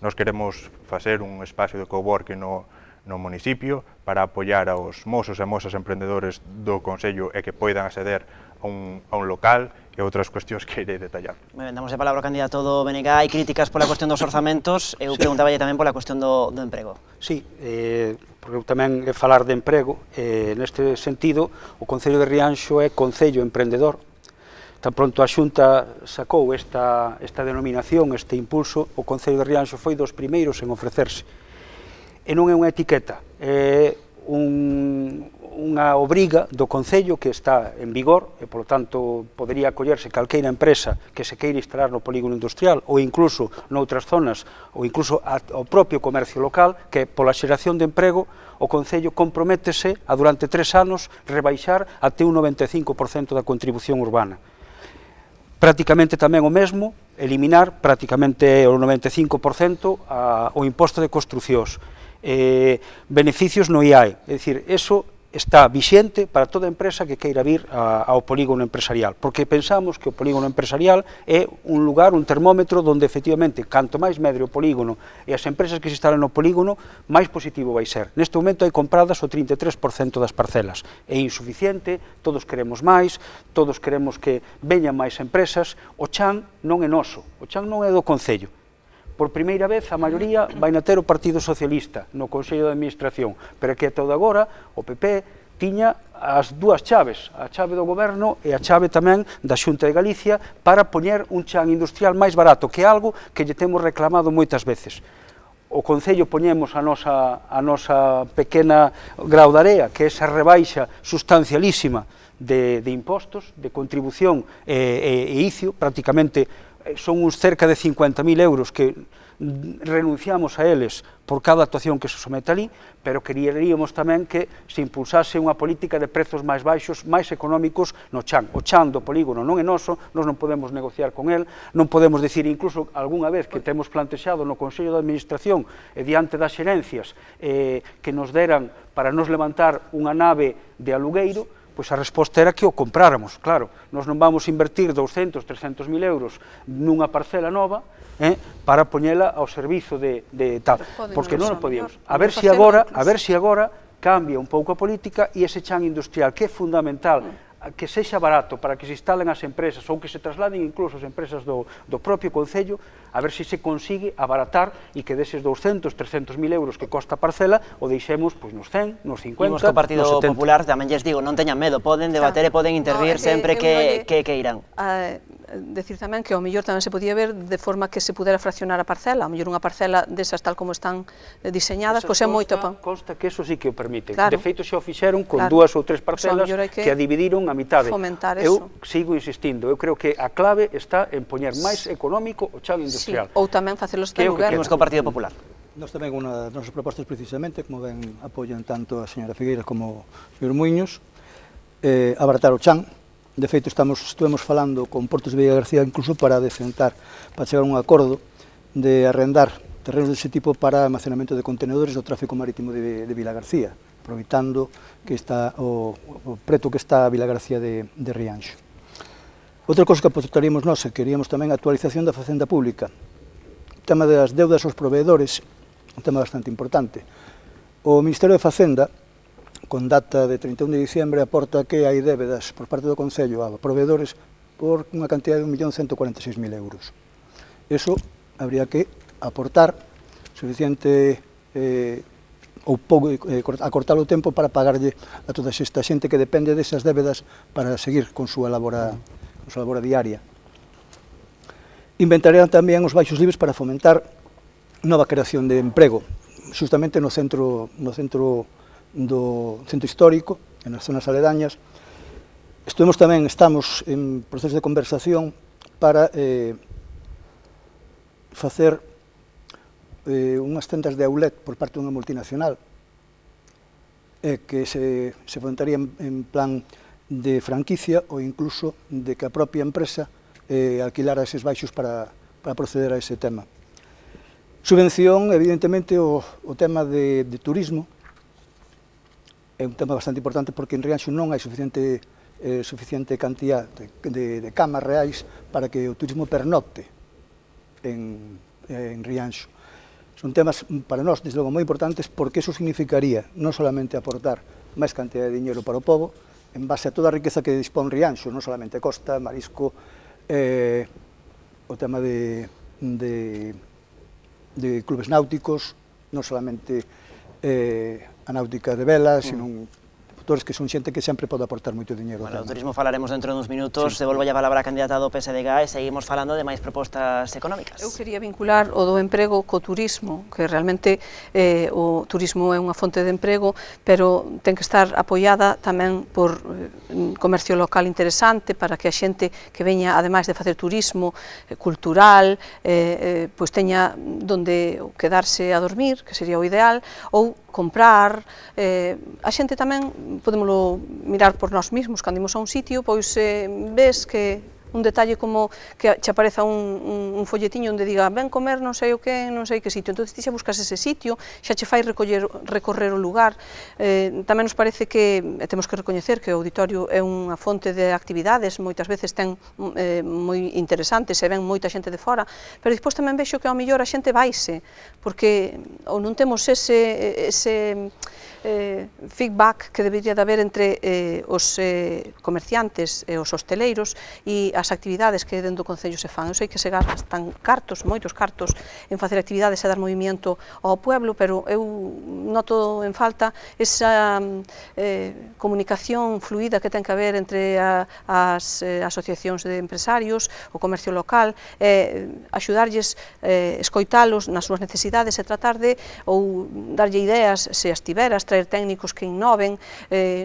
Nós queremos facer un espacio de coworking no municipio para apoiar aos mozos e mozas emprendedores do Concello e que poidan acceder a un local e outras cuestións que irei detallar. Ben, damos a palabra ao candidato do BNG. Hai críticas pola cuestión dos orzamentos, eu preguntaballe tamén pola cuestión do emprego. Sí, porque eu tamén é falar de emprego, neste sentido, o Concello de Rianxo é Concello Emprendedor. Tan pronto a Xunta sacou esta denominación, este impulso, o Concello de Rianxo foi dos primeiros en ofrecerse. E non é unha etiqueta, é unha obriga do Concello que está en vigor e, polo tanto, podería acollerse calqueira empresa que se queira instalar no polígono industrial ou incluso noutras zonas ou incluso ao propio comercio local que, pola xeración de emprego, o Concello comprométese a durante 3 anos rebaixar até un 95% da contribución urbana. Prácticamente tamén o mesmo, eliminar prácticamente o 95% o imposto de construcións. Beneficios no IAE, é dicir, eso está vixente para toda empresa que queira vir ao polígono empresarial, porque pensamos que o polígono empresarial é un lugar, un termómetro, onde efectivamente, canto máis medre o polígono e as empresas que se instalan no polígono, máis positivo vai ser. Neste momento hai compradas o 33% das parcelas. É insuficiente, todos queremos máis, todos queremos que veñan máis empresas. O chan non é noso, o chan non é do Concello. Por primeira vez, a maioría vai na ter o Partido Socialista no Consello de Administración, pero que ata agora o PP tiña as dúas chaves, a chave do Goberno e a chave tamén da Xunta de Galicia para poñer un chan industrial máis barato, que é algo que lle temos reclamado moitas veces. O Concello poñemos a nosa pequena grau de area, que é esa rebaixa sustancialísima de impostos, de contribución e ICIO, prácticamente son uns cerca de 50.000 euros que renunciamos a eles por cada actuación que se somete ali, pero queríamos tamén que se impulsase unha política de prezos máis baixos, máis económicos no chan. O chan do polígono non é noso, nós non podemos negociar con el, non podemos dicir, incluso algunha vez que temos plantexado no Consello de Administración e diante das xerencias que nos deran para nos levantar unha nave de alugueiro, pois a resposta era que o compráramos, claro. Nós non vamos invertir 200, 300.000 euros nunha parcela nova para poñela ao servizo de tal, porque non o podíamos. A ver se agora cambia un pouco a política e ese chan industrial, que é fundamental, que sexa barato para que se instalen as empresas ou que se trasladen incluso as empresas do propio Concello, a ver se se consigue abaratar e que deses 200, 300.000 euros que costa a parcela o deixemos nos 100, nos 50, nos 70. Vimos que o Partido Popular, tamén lles digo, non teñan medo, poden debater e poden intervir sempre que irán. Decir tamén que ao mellor tamén se podía ver de forma que se pudera fraccionar a parcela, ao mellor unha parcela desas tal como están diseñadas, pois é moito pan. Consta que eso sí que o permite. De feito xa o fixeron con 2 ou 3 parcelas que a dividiron a mitade. Eu sigo insistindo, eu creo que a clave está en poñer máis económico o chan industrial. Ou tamén facelos de lugar. Vimos que o Partido Popular. Nós tamén unha das nosas propostas precisamente, como ben apoian tanto a señora Figueiras como o señor Muiños, abaratar o chan. De feito, estuvemos falando con Portos de Villagarcía incluso para decentar, para chegar a un acordo de arrendar terrenos dese tipo para almacenamento de contenedores do tráfico marítimo de Vilagarcía, aproveitando que está o preto que está a Vilagarcía de Rianxo. Outra cosa que aportaríamos nós, queríamos tamén a actualización da facenda pública. O tema das deudas aos proveedores, un tema bastante importante. O Ministerio de Facenda, con data de 31 de diciembre, aporta que hai débedas por parte do Concello a proveedores por unha cantidad de 1.146.000 euros. Eso habría que aportar suficiente ou pouco, acortar o tempo para pagarlle a toda esta xente que depende desas débedas para seguir con súa labora diaria. Inventarían tamén os baixos libres para fomentar nova creación de emprego, justamente no centro histórico, e nas zonas aledañas. Estamos en proceso de conversación para facer unhas tendas de outlet por parte dunha multinacional que se fomentaría en plan de franquicia ou incluso de que a propia empresa alquilara eses baixos para proceder a ese tema. Subvención, evidentemente, o tema de turismo é un tema bastante importante porque en Rianxo non hai suficiente cantidad de camas reais para que o turismo pernocte en Rianxo. Son temas para nós, desde logo, moi importantes porque eso significaría non solamente aportar máis cantidad de dinheiro para o pobo en base a toda a riqueza que dispón Rianxo, non solamente costa, marisco, o tema de clubes náuticos, non solamente a náutica de vela, sino factores que son xente que sempre pode aportar moito dinheiro. Bueno, o turismo falaremos dentro de uns minutos, se volvo a palabra a candidata do PSDG e seguimos falando de máis propostas económicas. Eu quería vincular o do emprego co turismo, que realmente o turismo é unha fonte de emprego, pero ten que estar apoiada tamén por comercio local interesante para que a xente que veña, ademais de facer turismo cultural, pois teña donde quedarse a dormir, que sería o ideal, ou comprar. A xente tamén podémolo mirar por nós mesmos, cando imos a un sitio, pois ves que un detalle como que che apareza un folletiño onde diga ven comer non sei o que, non sei que sitio, entón ti xa buscas ese sitio, xa che fai recorrer o lugar. Tamén nos parece que temos que recoñecer que o auditorio é unha fonte de actividades, moitas veces ten moi interesantes, se ven moita xente de fora, pero despois tamén vexo que ao mellor a xente vaise, porque ou non temos ese feedback que debería de haber entre os comerciantes e os hosteleiros e as actividades que dentro do Concello se fan. Eu sei que se gastan cartos, moitos cartos, en facer actividades e dar movimento ao pueblo, pero eu noto en falta esa comunicación fluida que ten que haber entre as asociacións de empresarios, o comercio local, axudarlles, escoitalos nas súas necesidades e tratar de, ou darlle ideas, se as tiveras, traer técnicos que innoven,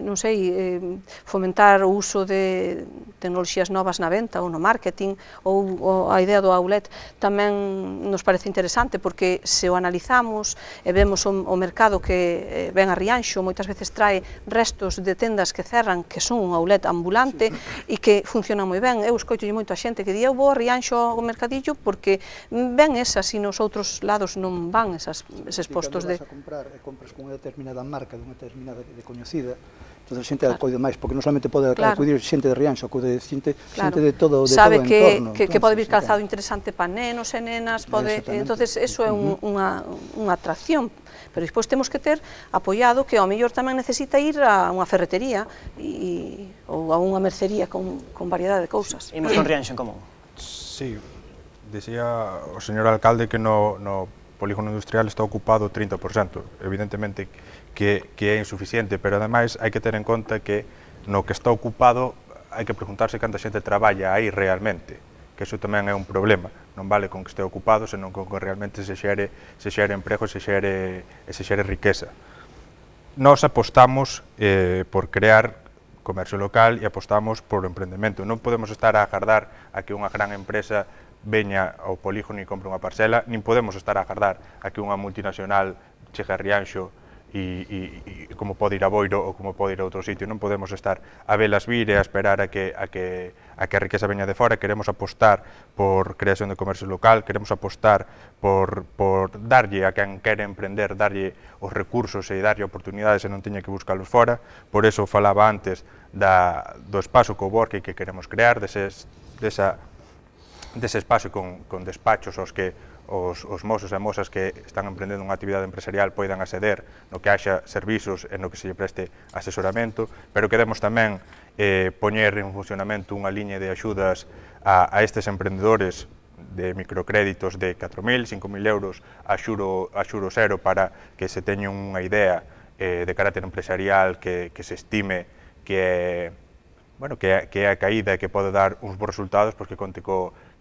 non sei, fomentar o uso de tecnoloxías novas na venta ou no marketing, ou a idea do outlet tamén nos parece interesante porque se o analizamos e vemos o mercado que ven a Rianxo, moitas veces trae restos de tendas que cerran, que son un outlet ambulante e que funcionan moi ben. Eu escoito moito a xente que di eu vou a Rianxo ao mercadillo porque ven esas e nos outros lados non van eses postos de... Cando vas a comprar e compras con unha determinada marca, dunha determinada de coñecida, entón a xente acode máis, porque non solamente pode acudir xente de Rianxo, acude xente de todo o entorno. Sabe que pode vir calzado interesante para nenos e nenas, entonces eso é unha atracción, pero despois temos que ter apoiado que ao mellor tamén necesita ir a unha ferretería ou a unha mercería con variedade de cousas. Imos con Rianxo en común. Sí, decía o señor alcalde que no polígono industrial está ocupado 30%, evidentemente que é insuficiente, pero ademais hai que ter en conta que no que está ocupado hai que preguntarse canta xente traballa aí realmente, que iso tamén é un problema, non vale con que este ocupado, senón con que realmente se xere emprego e se xere riqueza. Nós apostamos por crear comercio local e apostamos por o emprendemento. Non podemos estar a agardar a que unha gran empresa veña ao polígono e compre unha parcela, nin podemos estar a agardar a que unha multinacional chegue a Rianxo e como pode ir a Boiro ou como pode ir a outro sitio. Non podemos estar a velas vir e a esperar a que a riqueza veña de fora. Queremos apostar por creación de comercio local, queremos apostar por darlle a quen quere emprender, darlle os recursos e darlle oportunidades e non teña que buscalos fora. Por eso falaba antes do espazo coworking que queremos crear, dese espazo con despachos aos que os mozos e mozas que están emprendendo unha actividade empresarial poidan acceder, no que haxa servizos e no que se lle preste asesoramento, pero queremos tamén poñer en funcionamento unha liña de axudas a estes emprendedores de microcréditos de 4.000, 5.000 euros a xuro cero para que se teña unha idea de carácter empresarial que se estime que é a caída e que pode dar uns bons resultados, porque conte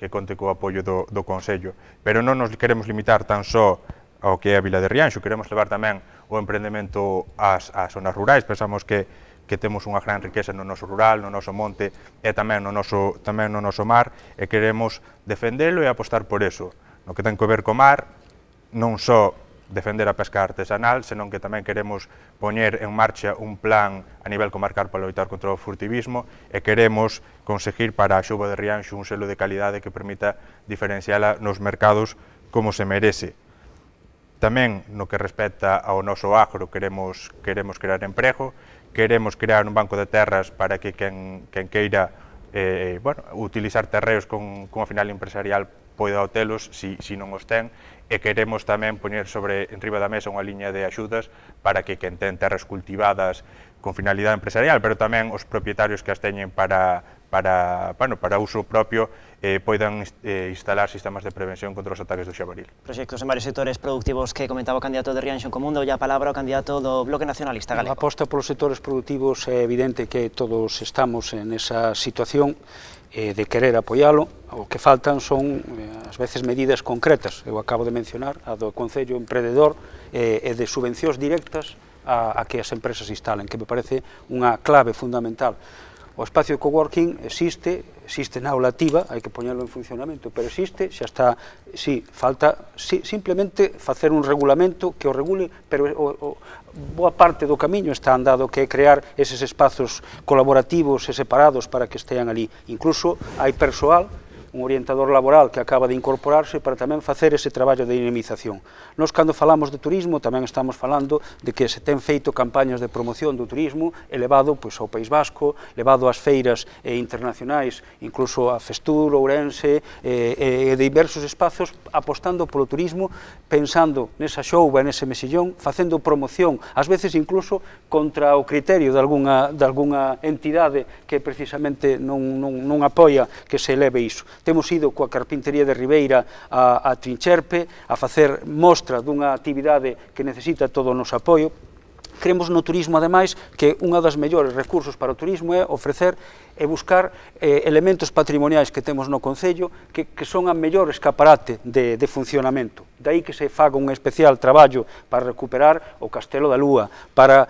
conte co apoio do Consello. Pero non nos queremos limitar tan só ao que é a Vila de Rianxo, queremos levar tamén o emprendemento ás zonas rurais. Pensamos que temos unha gran riqueza no noso rural, no noso monte e tamén no noso mar, e queremos defendelo e apostar por eso. No que ten que ver co mar, non só defender a pesca artesanal, senón que tamén queremos poñer en marcha un plan a nivel comarcal para loitar contra o furtivismo, e queremos conseguir para a Xouba de Rianxo un selo de calidade que permita diferenciala nos mercados como se merece. Tamén, no que respecta ao noso agro, queremos crear emprego, queremos crear un banco de terras para que quen queira utilizar terreos con a final empresarial poida obtelos si non os ten, e queremos tamén poñer enriba da mesa unha liña de axudas para que quen ten terras cultivadas con finalidade empresarial, pero tamén os propietarios que as teñen para uso propio poidan instalar sistemas de prevención contra os ataques do xabaril. Proxectos en varios sectores productivos que comentaba o candidato de Rianxo en Común. Doulle a palabra ao candidato do Bloque Nacionalista Galego. A aposta polos sectores productivos é evidente que todos estamos en esa situación de querer apoialo. O que faltan son, ás veces, medidas concretas. Eu acabo de mencionar a do Concello Emprendedor e de subvencións directas a que as empresas instalen, que me parece unha clave fundamental. O espacio de coworking existe na aula activa, hai que poñerlo en funcionamento, pero existe, xa está, sí, falta simplemente facer un regulamento que o regule, pero boa parte do camiño está andado, que é crear eses espazos colaborativos e separados para que estean ali. Incluso hai persoal, un orientador laboral que acaba de incorporarse para tamén facer ese traballo de dinamización. Nos, cando falamos de turismo, tamén estamos falando de que se ten feito campañas de promoción do turismo elevado ao País Vasco, elevado ás feiras internacionais, incluso a Festur, Ourense, e diversos espazos, apostando polo turismo, pensando nesa xouba, nese mesillón, facendo promoción, ás veces incluso contra o criterio de algunha entidade que precisamente non apoia que se eleve iso. Temos ido coa Carpintería de Ribeira a Trincherpe a facer mostra dunha actividade que necesita todo o noso apoio. Creemos no turismo, ademais, que unha das mellores recursos para o turismo é ofrecer e buscar elementos patrimoniais que temos no Concello que son a mellor escaparate de funcionamento. Daí que se faga un especial traballo para recuperar o Castelo da Lúa, para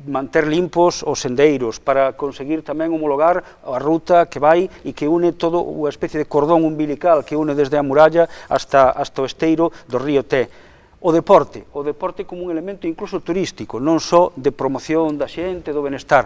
manter limpos os sendeiros, para conseguir tamén homologar a ruta que vai e que une todo unha especie de cordón umbilical que une desde a muralla hasta o esteiro do río Té. O deporte como un elemento incluso turístico, non só de promoción da xente, do benestar.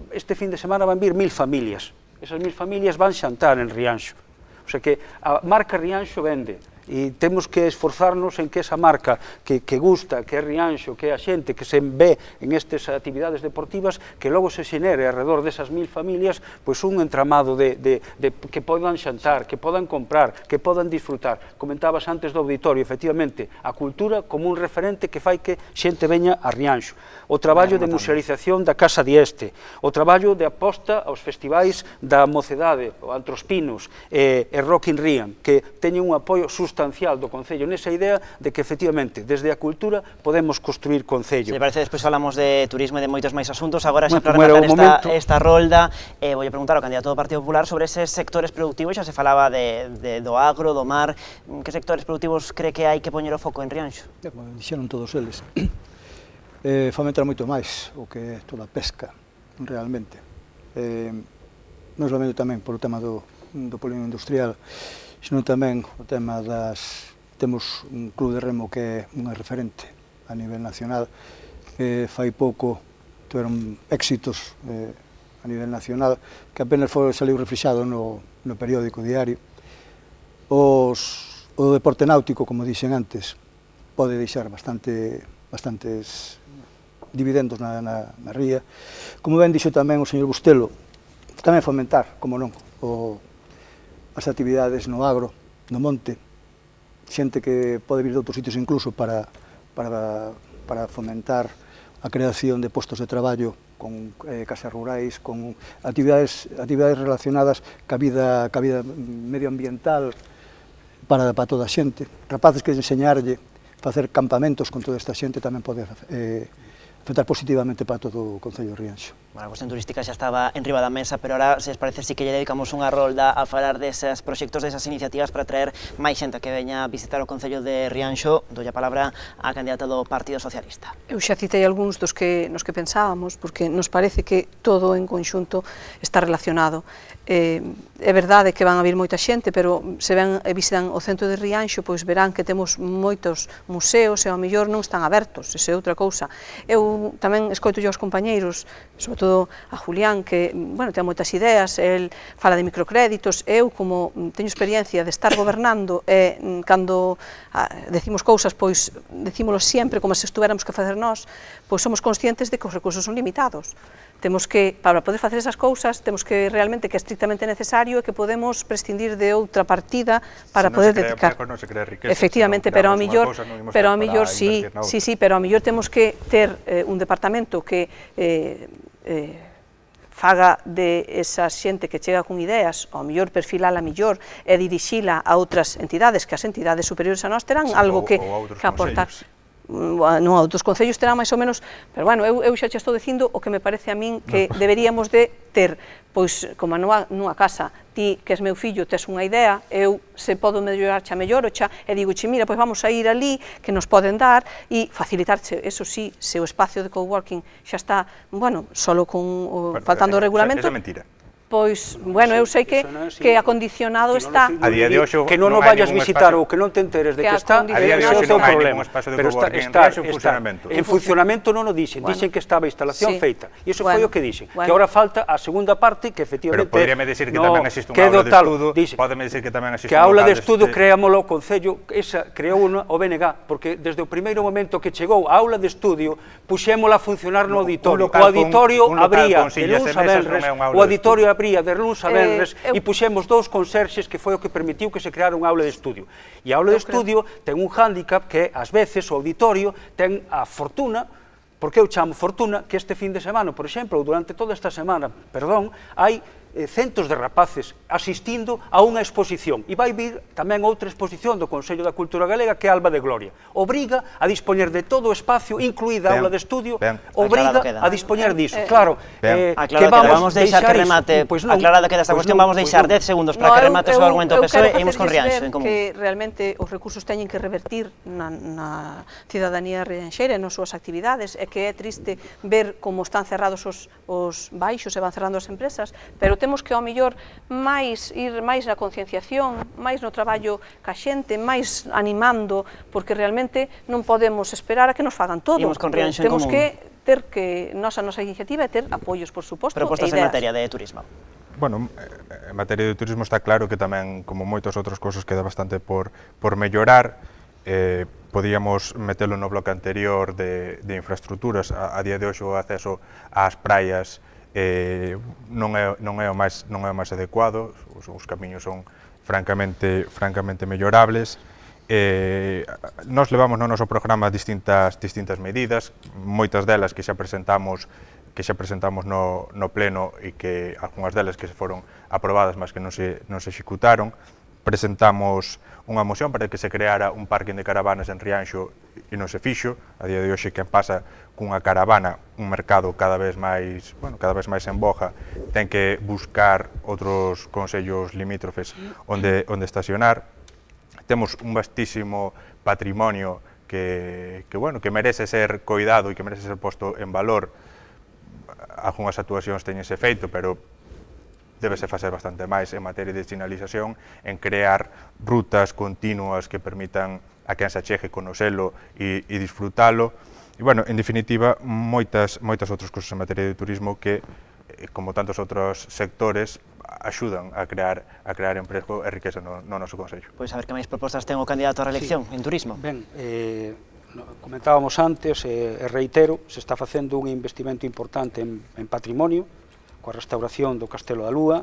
Este fin de semana van vir 1000 familias. Esas 1000 familias van xantar en Rianxo. O sea que a marca Rianxo vende. E temos que esforzarnos en que esa marca que gusta, que é Rianxo, que é a xente que se ve en estas actividades deportivas, que logo se xenere alrededor desas 1000 familias pois un entramado de que podan xantar, que podan comprar, que podan disfrutar. Comentabas antes do auditorio, efectivamente, a cultura como un referente que fai que xente veña a Rianxo. O traballo de musealización da Casa Dieste, o traballo de aposta aos festivais da Mocedade, o Antrospinos e Rock in Rian, que teñen un apoio sustancial do Concello nesa idea de que, efectivamente, desde a cultura podemos construir Concello. Se parece, despois falamos de turismo e de moitos máis asuntos. Agora, xa para rematar esta rolda, vou preguntar ao candidato do Partido Popular sobre eses sectores productivos. Xa se falaba do agro, do mar. Que sectores productivos cree que hai que poñer o foco en Rianxo? Dixeron todos eles. Fomentar moito máis o que é toda a pesca, realmente. Non somente tamén polo tema do polígono industrial, senón tamén o tema temos un club de remo que é unha referente a nivel nacional, que fai pouco tiveron éxitos a nivel nacional, que apenas saliu reflexado no periódico diario. O deporte náutico, como dixen antes, pode deixar bastantes dividendos na ría. Como ben dixo tamén o señor Bustelo, tamén fomentar, como non, as actividades no agro, no monte, xente que pode vir de outros sitios incluso para fomentar a creación de postos de traballo con casas rurais, con actividades relacionadas ca vida medioambiental para toda a xente. Rapaces que enseñarlle facer campamentos con toda esta xente tamén pode afectar positivamente para todo o Concello de Rianxo. Bueno, a cuestión turística xa estaba en riba da mesa, pero ahora, se os parece, sí que lle dedicamos unha rolda a falar deses proxectos, desas iniciativas para traer máis xente que veña a visitar o Concello de Rianxo. Doulle a palabra á candidata do Partido Socialista. Eu xa citei algúns nos que pensábamos, porque nos parece que todo en conxunto está relacionado. É verdade que van a vir moita xente, pero se ven e visitan o centro de Rianxo, pois verán que temos moitos museos e ao mellor non están abertos, esa é outra cousa. Eu tamén escoito aos compañeiros, sobre todo a Julián, que, bueno, ten moitas ideas, el fala de microcréditos, eu, como teño experiencia de estar gobernando, e cando decimos cousas, pois decímolo sempre como se estuveramos que facer nós, pois somos conscientes de que os recursos son limitados. Temos que, para poder facer esas cousas, temos que realmente que é estrictamente necesario e que podemos prescindir de outra partida para poder dedicar. Non se crea riqueza. Efectivamente, pero ao mellor sí, pero ao mellor temos que ter un departamento que faga de esa xente que chega con ideas, ao mellor perfilala mellor e dirixila a outras entidades, que as entidades superiores a nós terán algo que aportar. Non, outros concellos terán máis ou menos, pero bueno, eu xa che estou dicindo o que me parece a min que deberíamos de ter, pois, como nunha casa, ti que és meu fillo, tes unha idea, eu se podo mellorar xa mellor, e digo, mira, pois vamos a ir ali, que nos poden dar, e facilitarche, eso sí, se o espacio de coworking xa está, bueno, solo con faltando o regulamento. Esa é mentira. Pois, bueno, eu sei que acondicionado está. A día de hoxe que non o vayas visitar ou que non te enteres de que está, a día de hoxe non hai ningún espacio de coworking en funcionamento. En funcionamento non o dixen, dixen que estaba a instalación feita. E iso foi o que dixen, que agora falta a segunda parte, que efectivamente... Pero poderíame dicir que tamén existe unha aula de estudo, podeme dicir que tamén existe que a aula de estudo creámolo o Concello, esa creou o BNG, porque desde o primeiro momento que chegou a aula de estudio, puxémola a funcionar no auditorio. O auditorio abría de luns a venres, o auditorio abría de luns a venres e puxemos 2 conserxes, que foi o que permitiu que se creara unha aula de estudio. E a aula de estudio ten un hándicap que, ás veces, o auditorio ten a fortuna, porque eu chamo fortuna, que este fin de semana, por exemplo, ou durante toda esta semana, perdón, hai centos de rapaces asistindo a unha exposición, e vai vir tamén outra exposición do Consello da Cultura Galega, que é Alba de Gloria. Obriga a dispoñer de todo o espacio, incluída a aula de estudio, obriga a dispoñer diso. Claro, que vamos deixar que remate, aclarada queda esta cuestión, vamos deixar 10 segundos para que remate o seu argumento o PSOE e imos con Rianxo en común. Que realmente os recursos teñen que revertir na cidadanía rianxeira e nas súas actividades, e que é triste ver como están cerrados os baixos e van cerrando as empresas, pero temos que, ao mellor, ir máis na concienciación, máis no traballo ca xente, máis animando, porque realmente non podemos esperar a que nos fagan todo. Temos que ter que, a nosa iniciativa é ter apoios, por suposto, e ideas. Propostas en materia de turismo. Bueno, en materia de turismo está claro que tamén, como moitas outras cousas, queda bastante por mellorar. Podíamos metelo no bloque anterior de infraestructuras. A día de hoxe o acceso ás praias non é o máis adecuado, os camiños son francamente mellorables. Nós levamos no noso programa distintas medidas, moitas delas que xa presentamos no pleno e que algunhas delas que se foron aprobadas, mas que non se executaron. Presentamos unha moción para que se creara un parking de caravanas en Rianxo e non se fixo. A día de hoxe, quen pasa cunha caravana, un mercado cada vez máis en boga, ten que buscar outros concellos limítrofes onde estacionar. Temos un vastísimo patrimonio que merece ser coidado e que merece ser posto en valor. Algunhas actuacións teñen ese feito, pero debese facer bastante máis en materia de sinalización, en crear rutas continuas que permitan a quen se achegue conocelo e disfrutalo. E, bueno, en definitiva, moitas outras cousas en materia de turismo que, como tantos outros sectores, axudan a crear emprego e riqueza no noso Concello. Pois a ver que máis propostas ten o candidato a reelección en turismo. Ben, comentábamos antes, e reitero, se está facendo un investimento importante en patrimonio, coa restauración do Castelo da Lúa,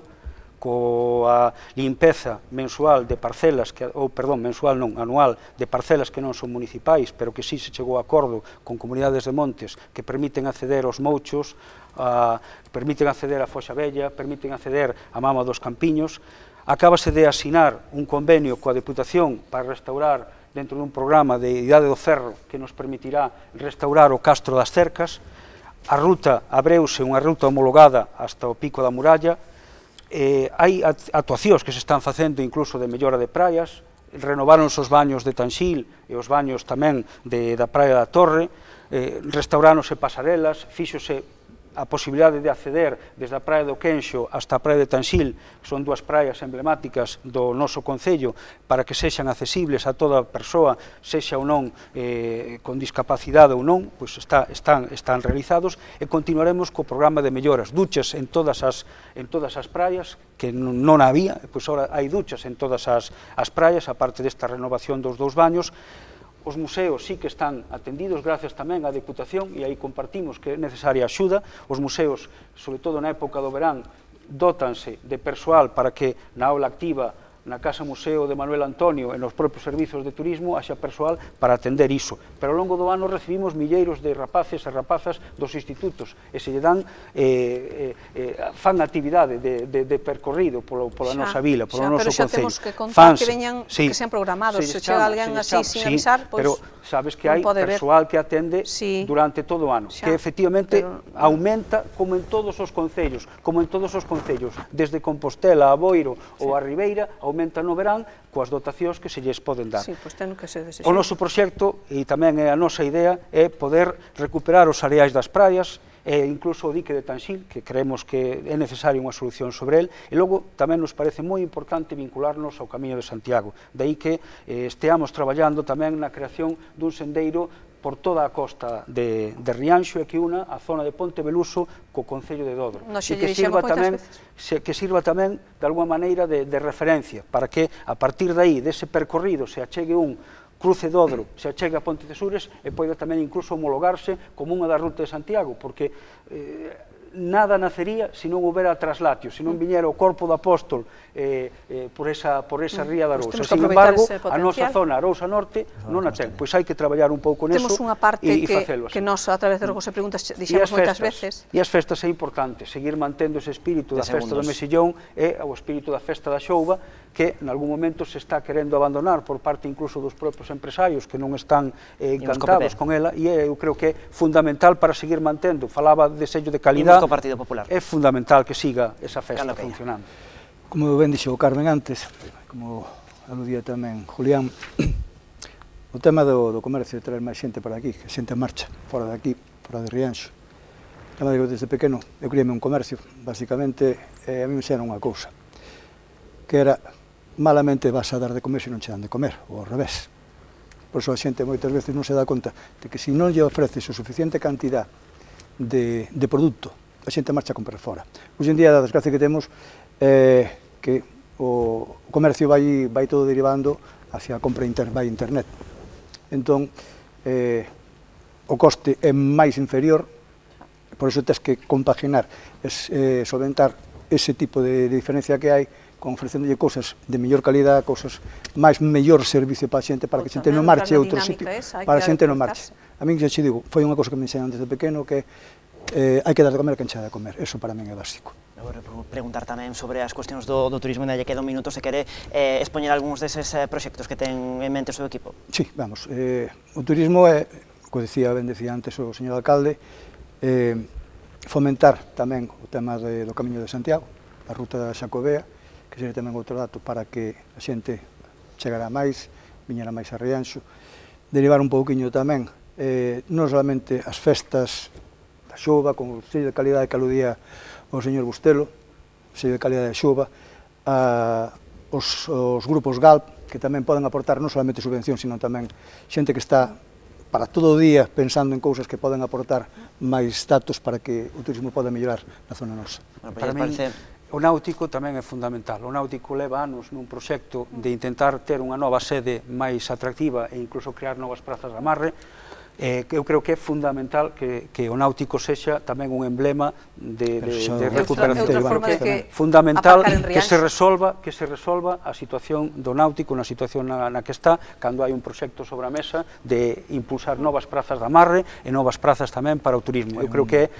coa limpeza mensual de parcelas, anual de parcelas que non son municipais, pero que sí se chegou a acordo con comunidades de montes que permiten acceder aos mouchos, permiten acceder a Foxa Bella, permiten acceder a Mama dos Campiños. Acábase de asinar un convenio coa Deputación para restaurar dentro dun programa de Idade do Ferro que nos permitirá restaurar o Castro das Cercas. A ruta abreuse, unha ruta homologada hasta o Pico da Muralla. Hai actuacións que se están facendo incluso de mellora de praias, renováronse os baños de Tanxil e os baños tamén da Praia da Torre, restauráronse pasarelas, fíxose a posibilidade de acceder desde a Praia do Quenxo hasta a Praia de Tanxil, que son dúas praias emblemáticas do noso concello, para que sexan accesibles a toda persoa, sexa ou non con discapacidade ou non, pois están realizados, e continuaremos co programa de melloras, duchas en todas as praias, que non había, pois agora hai duchas en todas as praias, aparte desta renovación dos dous baños. Os museos sí que están atendidos gracias tamén á Deputación, e aí compartimos que é necesaria axuda. Os museos, sobre todo na época do verán, dótanse de persoal para que na aula activa, na Casa Museo de Manuel Antonio e nos propios servizos de turismo haxa persoal para atender iso. Pero ao longo do ano recibimos milleiros de rapaces e rapazas dos institutos e se lle dan fan actividade de percorrido pola nosa vila, polo noso concello. Pero xa temos que contar que veñan, que sean programados, se chega alguén así sin avisar, pois pero sabes que hai persoal que atende durante todo o ano, que efectivamente aumenta como en todos os concellos, desde Compostela a Boiro ou a Ribeira, aumenta no verán coas dotacións que se lles poden dar. O noso proxecto, e tamén é a nosa idea, é poder recuperar os areais das praias, e incluso o dique de Tanxil, que creemos que é necesaria unha solución sobre el, e logo tamén nos parece moi importante vincularnos ao Camiño de Santiago. De aí que esteamos traballando tamén na creación dun sendeiro por toda a costa de Rianxo e que una a zona de Ponte Veluso co Concello de Dodro. E que sirva tamén, de alguma maneira, de referencia, para que, a partir de aí, dese percorrido, se achegue un cruce Dodro, se achegue a Ponte de Sures e poida tamén incluso homologarse como unha da ruta de Santiago, porque nada nacería se non houbera traslatios, se non viñera o corpo do apóstol por esa ría da Arousa. Sin embargo, a nosa zona, Arousa Norte, non a ten. Pois hai que traballar un pouco neso e facelo así. Temos unha parte que nós, a través de Rogos e Preguntas, dixemos moitas veces. E as festas é importante, seguir mantendo ese espírito da festa do Mesillón e o espírito da festa da Xouba, que en algún momento se está querendo abandonar por parte incluso dos propios empresarios que non están encantados con ela, e eu creo que é fundamental para seguir mantendo. Falaba de sello de calidad. Partido Popular. É fundamental que siga esa festa funcionando. Como ben dixo o Carmen antes, como aludía tamén Julián, o tema do comercio de traer máis xente para aquí, que xente marcha fora de aquí, fora de Rianxo. Desde pequeno eu criame un comercio, basicamente a mí me xera unha cousa, que era malamente vas a dar de comer se non che dan de comer, ou ao revés. Por iso a xente moitas veces non se dá conta de que se non lle ofreces o suficiente cantidad de produto, a xente marcha a comprar fora. Hoxe en día, a desgracia que temos é que o comercio vai todo derivando hacia a compra vai internet. Entón, o coste é máis inferior, por iso tens que compaginar, solventar ese tipo de diferencia que hai, con ofrecendolle cousas de mellor calidad, cousas máis mellor servicio para a xente, para que a xente non marche a outro sitio, para a xente non marche. A min, xa xe digo, foi unha cousa que me enseñan desde pequeno, que hai que dar de comer a quen xa de comer, eso para min é básico. Vou preguntar tamén sobre as cuestións do turismo, e lle queda un minuto, se quere expoñer algúns deses proxectos que ten en mente o seu equipo. Sí, vamos, o turismo é, como decía antes o señor alcalde, fomentar tamén o tema do Camiño de Santiago, a ruta da Xacobea, que sería tamén outro dato para que a xente chegara máis, viñera máis a Rianxo, derivar un pouquiño tamén, non solamente as festas da Xouba, con o sello de calidade que aludía o señor Bustelo, o sello de calidade da Xouba, os grupos GALP, que tamén poden aportar non solamente subvención, sino tamén xente que está para todo o día pensando en cousas que poden aportar máis datos para que o turismo poda mellorar na zona nosa. Para min, o náutico tamén é fundamental. O náutico leva anos nun proxecto de intentar ter unha nova sede máis atractiva e incluso crear novas prazas de amarre. Eu creo que é fundamental que o náutico sexa tamén un emblema de recuperación. Fundamental que se resolva a situación do náutico na situación na que está, cando hai un proxecto sobre a mesa de impulsar novas prazas de amarre e novas prazas tamén para o turismo. Eu creo que é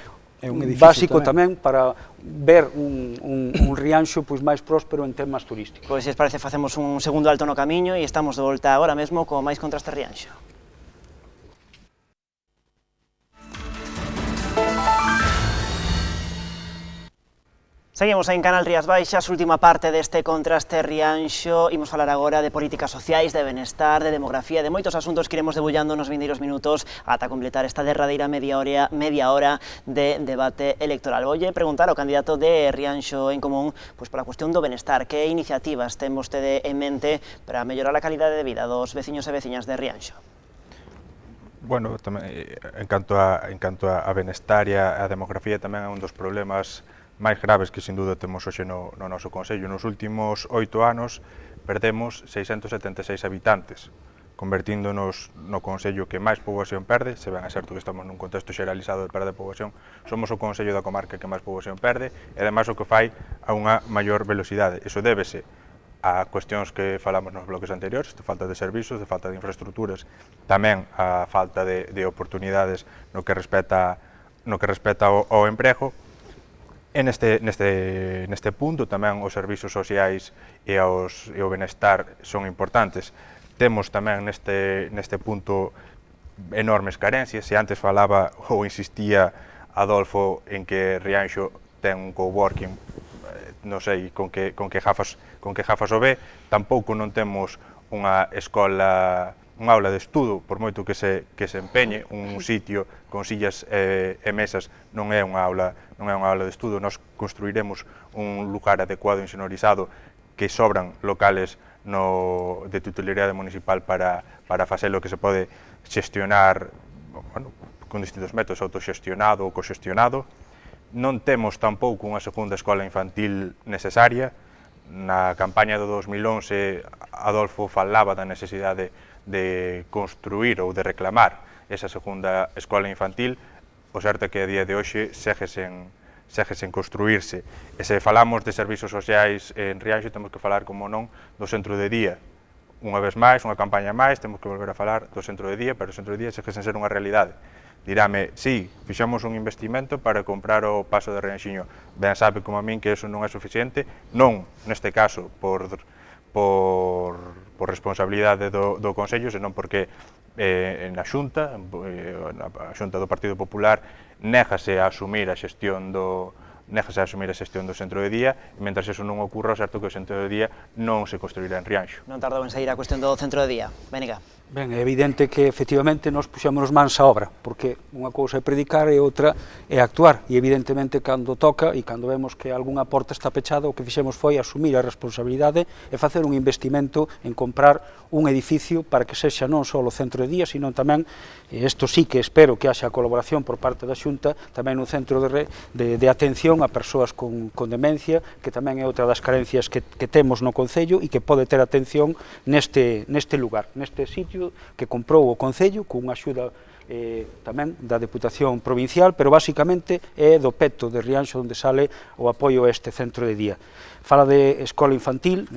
básico tamén para ver un Rianxo máis próspero en temas turísticos. Pois, se os parece, facemos un segundo alto no camiño e estamos de volta agora mesmo con máis Contraste Rianxo. Seguimos en Canal Rías Baixas, última parte deste Contraste Rianxo. Imos falar agora de políticas sociais, de benestar, de demografía, de moitos asuntos que iremos debullando nos vindeiros minutos ata completar esta derradeira media hora de debate electoral. Voulle preguntar ao candidato de Rianxo en Común pola cuestión do benestar. Que iniciativas ten vostede en mente para mellorar a calidade de vida dos veciños e veciñas de Rianxo? Bueno, en canto a benestar e a demografía tamén é un dos problemas máis graves que sin duda temos hoxe no noso Concello. Nos últimos 8 anos perdemos 676 habitantes, convertíndonos no Concello que máis poboación perde. Se ben é certo que estamos nun contexto xeralizado de perda de poboación, somos o Concello da comarca que máis poboación perde, e ademais o que fai a unha maior velocidade. Iso débese a cuestións que falamos nos bloques anteriores, de falta de servizos, de falta de infraestructuras, tamén a falta de oportunidades no que respecta ao emprego. E neste punto tamén os servizos sociais e o benestar son importantes. Temos tamén neste punto enormes carencias. Se antes falaba ou insistía Adolfo en que Rianxo ten un coworking, non sei con que gafas o ve, tampouco non temos unha escola, unha aula de estudo, por moito que se empeñe, un sitio con sillas e mesas non é unha aula de estudo. Nos construiremos un lugar adecuado e insonorizado, que sobran locales de titularidade municipal para facelo, que se pode xestionar con distintos métodos, autoxestionado ou coxestionado. Non temos tampouco unha segunda escola infantil necesaria. Na campaña do 2011 Adolfo falaba da necesidade de construir ou de reclamar esa segunda escola infantil. O certo é que a día de hoxe segue sen construirse. E se falamos de servizos sociais en Rianxo, temos que falar, como non, do centro de día. Unha vez máis, unha campaña máis, temos que volver a falar do centro de día, pero o centro de día segue sen ser unha realidade. Dirame, sí, fixamos un investimento para comprar o paso de Rianxiño. Ben sabe como a min que eso non é suficiente, non neste caso por responsabilidade do Concello, senón porque na Xunta, a Xunta do Partido Popular, négase a asumir a xestión do centro de día, e mentre eso non ocorra, certo que o centro de día non se construirá en Rianxo. Non tardou en sair a cuestión do centro de día. Bénica. Ben, é evidente que efectivamente nos puxémonos mans á obra, porque unha cousa é predicar e outra é actuar, e evidentemente cando toca e cando vemos que algunha porta está pechada, o que fixemos foi asumir a responsabilidade e facer un investimento en comprar un edificio para que sexa non só o centro de día, sino tamén, e isto sí que espero que haxa colaboración por parte da Xunta, tamén un centro de atención a persoas con demencia, que tamén é outra das carencias que temos no Concello e que pode ter atención neste lugar, neste sitio que comprou o Concello con unha axuda tamén da Deputación Provincial, pero basicamente é do peto de Rianxo onde sale o apoio a este centro de día. Fala de escola infantil,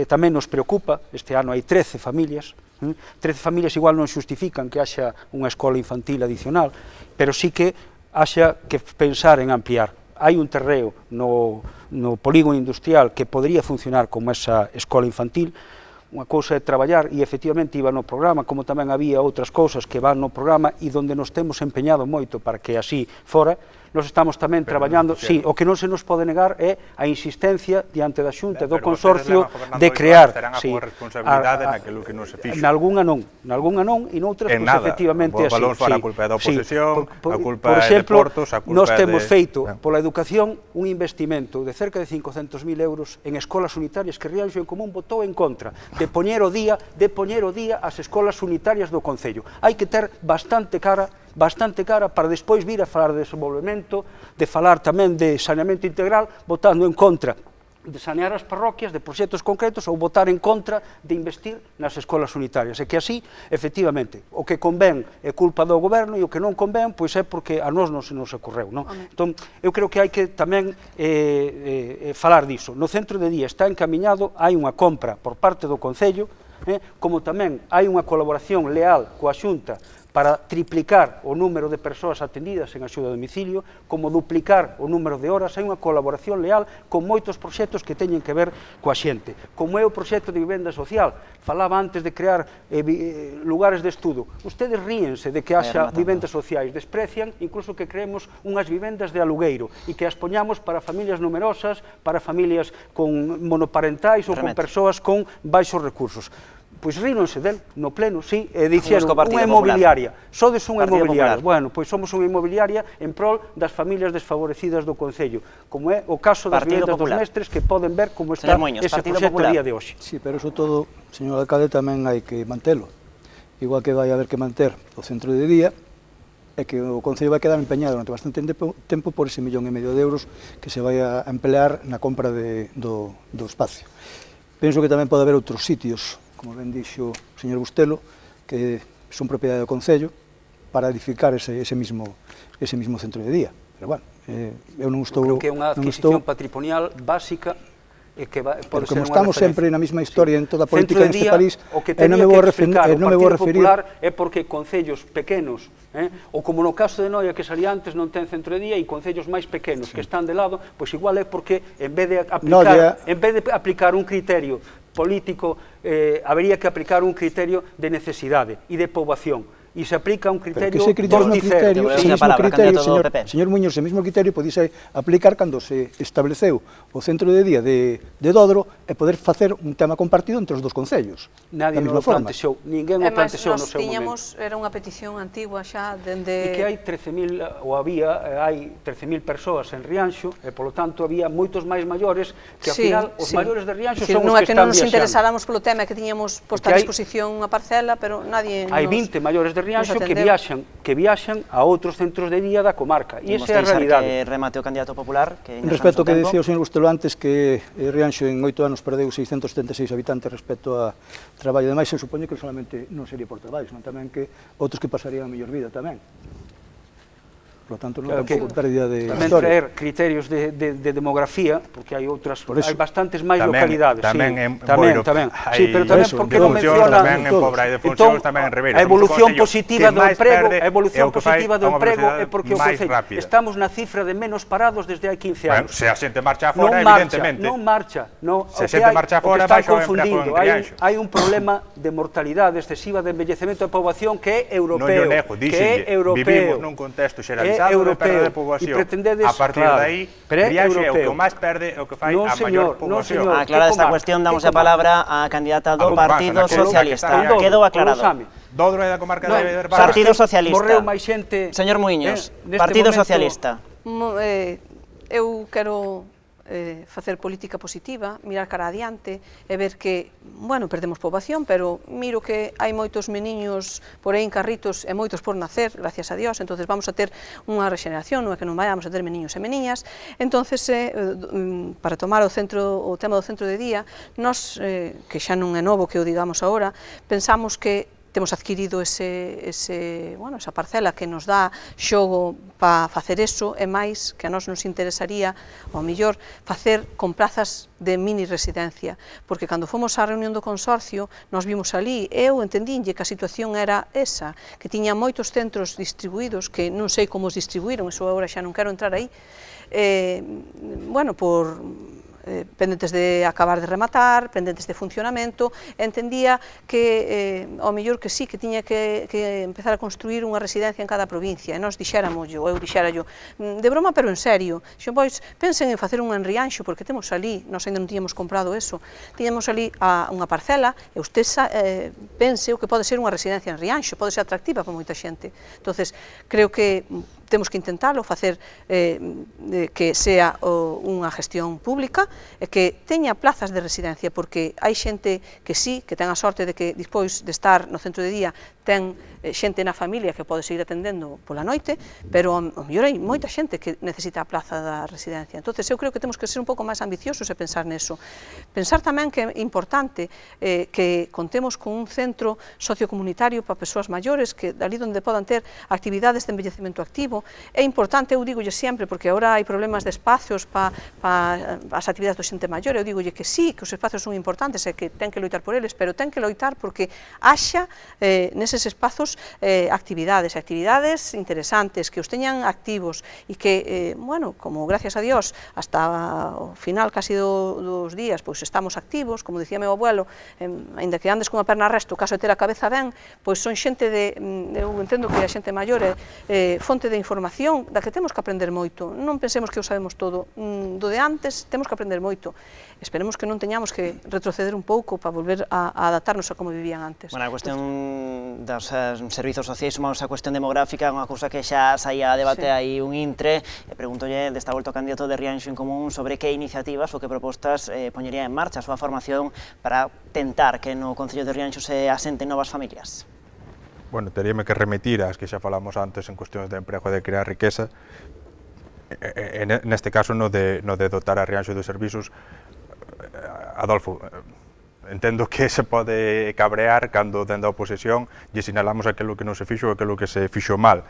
tamén nos preocupa, este ano hai 13 familias, 13 familias igual non xustifican que haxa unha escola infantil adicional, pero sí que haxa que pensar en ampliar. Hai un terreo no polígono industrial que podría funcionar como esa escola infantil. Unha cousa é traballar, e efectivamente iba no programa, como tamén había outras cousas que van no programa e onde nos temos empeñado moito para que así fora. Nos estamos tamén traballando, sí, o que non se nos pode negar é a insistencia diante da Xunta do Consorcio de crear, sí, nalgunha non, e noutras, pois efectivamente así. A culpa é da oposición, a culpa é de Portos, a culpa é de... Nós temos feito pola educación un investimento de cerca de 500.000 euros en escolas unitarias que Rianxo en Común votou en contra, de poñer o día as escolas unitarias do Concello. Hai que ter bastante cara para despois vir a falar de desenvolvemento, de falar tamén de saneamento integral, votando en contra de sanear as parroquias, de proxectos concretos, ou votar en contra de investir nas escolas unitarias. E que así, efectivamente, o que convén é culpa do goberno e o que non convén, pois é porque a nós non se nos ocorreu. Entón, eu creo que hai que tamén falar diso. No centro de día está encamiñado, hai unha compra por parte do Concello, como tamén hai unha colaboración leal coa Xunta para triplicar o número de persoas atendidas en axuda a domicilio, como duplicar o número de horas. Hai unha colaboración leal con moitos proxectos que teñen que ver coa xente, como é o proxecto de vivenda social. Falaba antes de crear lugares de estudo. Ustedes ríense de que haxa vivendas sociais, desprecian incluso que creemos unhas vivendas de alugueiro e que as poñamos para familias numerosas, para familias con monoparentais ou con persoas con baixos recursos. Pois ríronse del, no pleno, sí, e dixeron unha inmobiliaria, sodes unha inmobiliaria. Bueno, pois somos unha inmobiliaria en prol das familias desfavorecidas do Concello, como é o caso das vivendas dos mestres, que poden ver como está ese proxecto a día de hoxe. Sí, pero eso todo, señor alcalde, tamén hai que mantelo. Igual que vai haber que manter o centro de día, é que o Concello vai quedar empeñado durante bastante tempo por ese 1,5 millón de euros que se vai a emplear na compra do espacio. Penso que tamén pode haber outros sitios, como ben dixo o señor Bustelo, que son propiedade do Concello, para edificar ese mismo centro de día. Pero, bueno, eu non estou... Creo que é unha adquisición patrimonial básica, pero como estamos sempre na mesma historia en toda a política neste país, non me vou referir... É porque concellos pequenos, ou como no caso de Noia, que salía antes, non ten centro de día, e concellos máis pequenos que están de lado, pois igual é porque en vez de aplicar un criterio político, habería que aplicar un criterio de necesidade e de poboación. E se aplica un criterio torticero. Señor Muñoz, ese mesmo criterio podíase aplicar cando se estableceu o centro de día de Dodro e poder facer un tema compartido entre os dos concellos. Nadie non o plantexou, ninguén o plantexou no seu momento. Era unha petición antigua xa dende... E que hai 13.000, ou había, hai 13.000 persoas en Rianxo, e polo tanto había moitos máis maiores, que ao final os maiores de Rianxo son os que están viaxando. Non é que non nos interesáramos polo tema, que tiñamos posta a disposición unha parcela, pero nadie... Hai 20 maiores de Rianxo que viaxan a outros centros de día da comarca, e esa é a realidade. Que remate o candidato popular. Respecto ao que dicía o señor Bustelo antes, que Rianxo en 8 anos perdeu 676 habitantes respecto a traballo demais, eu supoño que solamente non sería por traballo, senón tamén que outros que pasarían a mellor vida tamén. Por lo tanto, non tampouco pérdida de tamén historia. traer criterios de demografía, porque hai outras, hai bastantes máis localidades. Tamén en Boiro, sí, pero tamén porque non menciona tamén en Pobra e de Fonseos, tamén en Ribeira. A evolución positiva do emprego, é porque o Concello estamos na cifra de menos parados desde hai 15 anos. Se a xente marcha fora, evidentemente. Non marcha, se a xente marcha fora, vai ao emprego en Rianxo. Hai un problema de mortalidade excesiva, de envellecemento da poboación que é europeo. Non nego, díxenlle, vivimos nun contexto xeralizado de perda de poboación. A partir de aí, Rianxo é o que máis perde, o que fai a maior poboación. Aclarada esta cuestión, damos a palabra á candidata do Partido Socialista. Quedou aclarado. Dodro é da comarca de Barbados. Partido Socialista. Morreu máis xente... Señor Muiños, Partido Socialista. Eu quero facer política positiva, mirar cara adiante e ver que, bueno, perdemos poboación, pero miro que hai moitos meniños por aí en carritos e moitos por nacer, gracias a Dios, entonces vamos a ter unha regeneración, non é que non vayamos a ter meniños e meniñas. Entonces, para tomar o tema do centro de día, nós, que xa non é novo que o digamos agora, pensamos que temos adquirido esa parcela que nos dá xogo para facer eso, e máis que a nós nos interesaría, ao mellor, facer con plazas de mini residencia, porque cando fomos á reunión do consorcio, nos vimos ali, eu entendínlle que a situación era esa, que tiña moitos centros distribuídos, que non sei como os distribuíron, eso agora xa non quero entrar aí, bueno, por pendentes de acabar de rematar, pendentes de funcionamento, entendía que ao mellor que sí, que tiña que empezar a construir unha residencia en cada provincia, e nós dixéramoslo, eu dixérallo, de broma, pero en serio, pois pensen en facer unha en Rianxo, porque temos ali, nós ainda non tiñamos comprado eso, tiñamos ali unha parcela, e usted pense o que pode ser unha residencia en Rianxo, pode ser atractiva para moita xente. Entonces, creo que temos que intentalo, facer que sea unha gestión pública e que teña plazas de residencia, porque hai xente que sí, que ten a sorte de que despois de estar no centro de día ten xente na familia que pode seguir atendendo pola noite, pero ao mellor hai moita xente que necesita a plaza da residencia. Entonces, eu creo que temos que ser un pouco máis ambiciosos e pensar neso. Pensar tamén que é importante que contemos con un centro sociocomunitario para persoas maiores, que dali onde podan ter actividades de envellecemento activo, novo, é importante, eu digolle sempre, porque agora hai problemas de espacios para as actividades do xente maior, eu digolle que sí, que os espacios son importantes e que ten que loitar por eles, pero ten que loitar porque haxa neses espazos actividades interesantes, que os teñan activos e que, bueno, como gracias a Dios, hasta o final casi dos días, pois estamos activos, como dicía meu abuelo, ainda que andes cunha perna a resto, caso de ter a cabeza ben, pois son xente eu entendo que a xente maior é fonte de información da que temos que aprender moito. Non pensemos que o sabemos todo. Do de antes temos que aprender moito. Esperemos que non teñamos que retroceder un pouco para volver a adaptarnos a como vivían antes. Bueno, a cuestión dos servizos sociais sumados a cuestión demográfica é unha cousa que xa saía a debate aí un intre. Preguntolle desta volta ao candidato de Rianxo en Común sobre que iniciativas ou que propostas poñería en marcha a súa formación para tentar que no Concello de Rianxo se asenten novas familias. Bueno, teríame que remitir ás que xa falamos antes en cuestións de emprego e de crear riqueza. Neste caso, no de dotar a Rianxo de servizos, Adolfo, entendo que se pode cabrear cando dende a oposición lle sinalamos aquilo que non se fixo e aquilo que se fixo mal.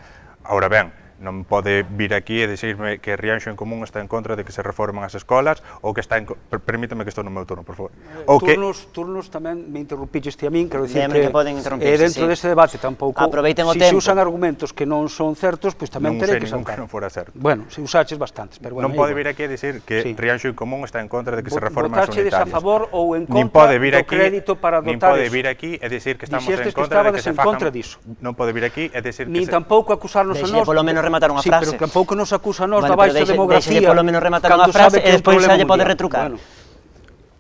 Ahora ben, non pode vir aquí e dicirme que Rianxo en Común está en contra de que se reformen as escolas ou que está en... Permítame que estou no meu turno, por favor. Turnos tamén me interrumpiches ti a min, quero dicir que poden interrumpirse, dentro deste debate tampouco, se usan argumentos que non son certos, pois tamén terei que saltar. Non fora certo. Bueno, se usaches bastantes, pero bueno. Non pode vir aquí a dicir que Rianxo en Común está en contra de que se reformen as unitarias. Votachedes a favor ou en contra do crédito para dotar... Nin pode vir aquí e dicir que estamos en contra de que se fagan... Non pode vir aquí e dicir que... Nin tampouco acusarnos a nós... Polo menos rematar unha frase. Sí, pero tampouco nos acusa a nós da baixa demografía. Deixe polo menos rematar unha frase e despois xa lle pode retrucar.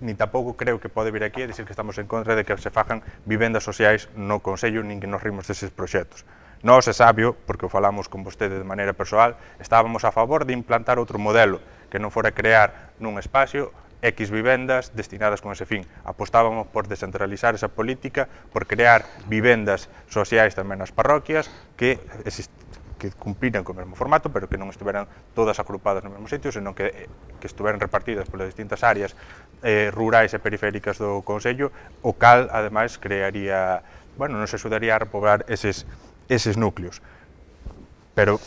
Nin tampouco creo que pode vir aquí a dicir que estamos en contra de que se fagan vivendas sociais no Concello, nin que nos rimos deses proxectos. Nós, é sabio, porque o falamos con vostede de maneira persoal, estábamos a favor de implantar outro modelo, que non fora crear nun espacio X vivendas destinadas con ese fin. Apostábamos por descentralizar esa política, por crear vivendas sociais tamén nas parroquias que cumpriran co mesmo formato, pero que non estiveran todas agrupadas no mesmo sitio, senón que estiveran repartidas polas distintas áreas rurais e periféricas do Concello, o cal, ademais, crearía, bueno, nos axudaría a repoblar eses núcleos. Pero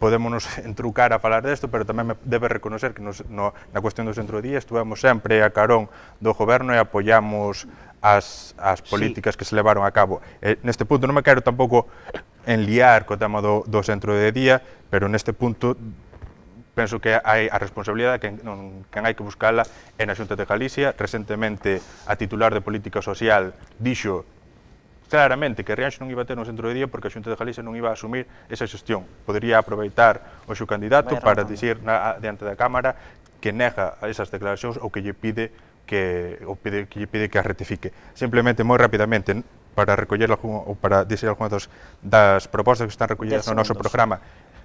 podémonos entrucar a falar desto, pero tamén me debe reconocer que na cuestión do centro de día estuvemos sempre a carón do goberno e apoiamos as políticas que se levaron a cabo. Neste punto non me quero tampouco enliar co tema do centro de día, pero neste punto penso que hai a responsabilidade que hai que buscala en a Xunta de Galicia. Recentemente a titular de Política Social dixo claramente que Rianxo non iba a ter un centro de día porque a Xunta de Galicia non iba a asumir esa xestión. Podería aproveitar o seu candidato para dicir diante da Cámara que nega esas declaracións ou que lle pide que as rectifique. Simplemente, moi rapidamente, para recoller ou para dicir algunhas das propostas que están recollidas no noso programa.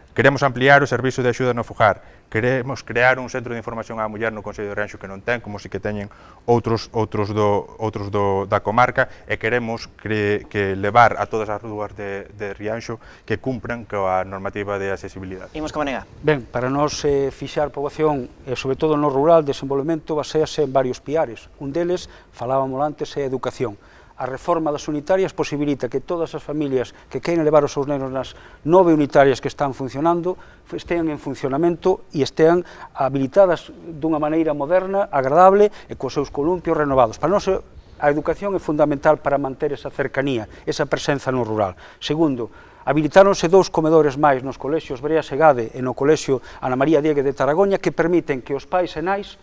Queremos ampliar o servizo de axuda no fogar. Queremos crear un centro de información á muller no Concello de Rianxo que non ten, como si que teñen outros da comarca, e queremos que levar a todas as rúas de Rianxo que cumpran coa normativa de accesibilidade. Imos como nega. Ben, para nós fixar poboación, e sobre todo no rural, desenvolvemento basease en varios piares. Un deles, falábamos antes, é a educación. A reforma das unitarias posibilita que todas as familias que queiran levar os seus nenos nas 9 unitarias que están funcionando estean en funcionamento e estean habilitadas dunha maneira moderna, agradable e cos seus columpios renovados. Para nós a educación é fundamental para manter esa cercanía, esa presenza no rural. Segundo, habilitáronse 2 comedores máis nos colexios Breas e Gade e no colexio Ana María Diegue de Taragoña que permiten que os pais e nais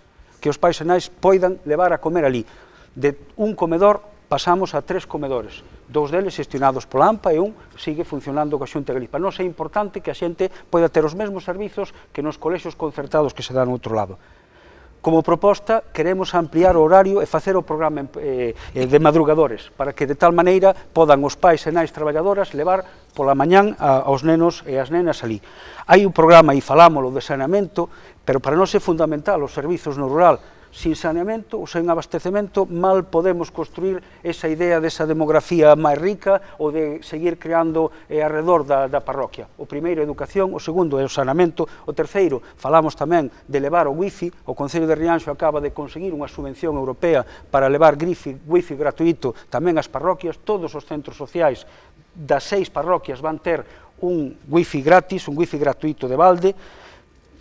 poidan levar a comer ali. De un comedor pasamos a 3 comedores, 2 deles gestionados pola AMPA e un sigue funcionando coa Xunta de Galicia. Non é importante que a xente poida ter os mesmos servizos que nos colexios concertados que se dan no outro lado. Como proposta, queremos ampliar o horario e facer o programa de madrugadores, para que de tal maneira podan os pais e nais traballadoras levar pola mañán aos nenos e as nenas ali. Hai un programa, e falámoslo, de saneamento, pero para nós é fundamental os servizos no rural. Sin saneamento ou sen abastecemento mal podemos construir esa idea desa demografía máis rica ou de seguir creando arredor da parroquia. O primeiro, educación, o segundo é o saneamento, o terceiro, falamos tamén de levar o wifi, o Concello de Rianxo acaba de conseguir unha subvención europea para levar wifi gratuito tamén ás parroquias, todos os centros sociais das 6 parroquias van ter un wifi gratis, un wifi gratuito de balde.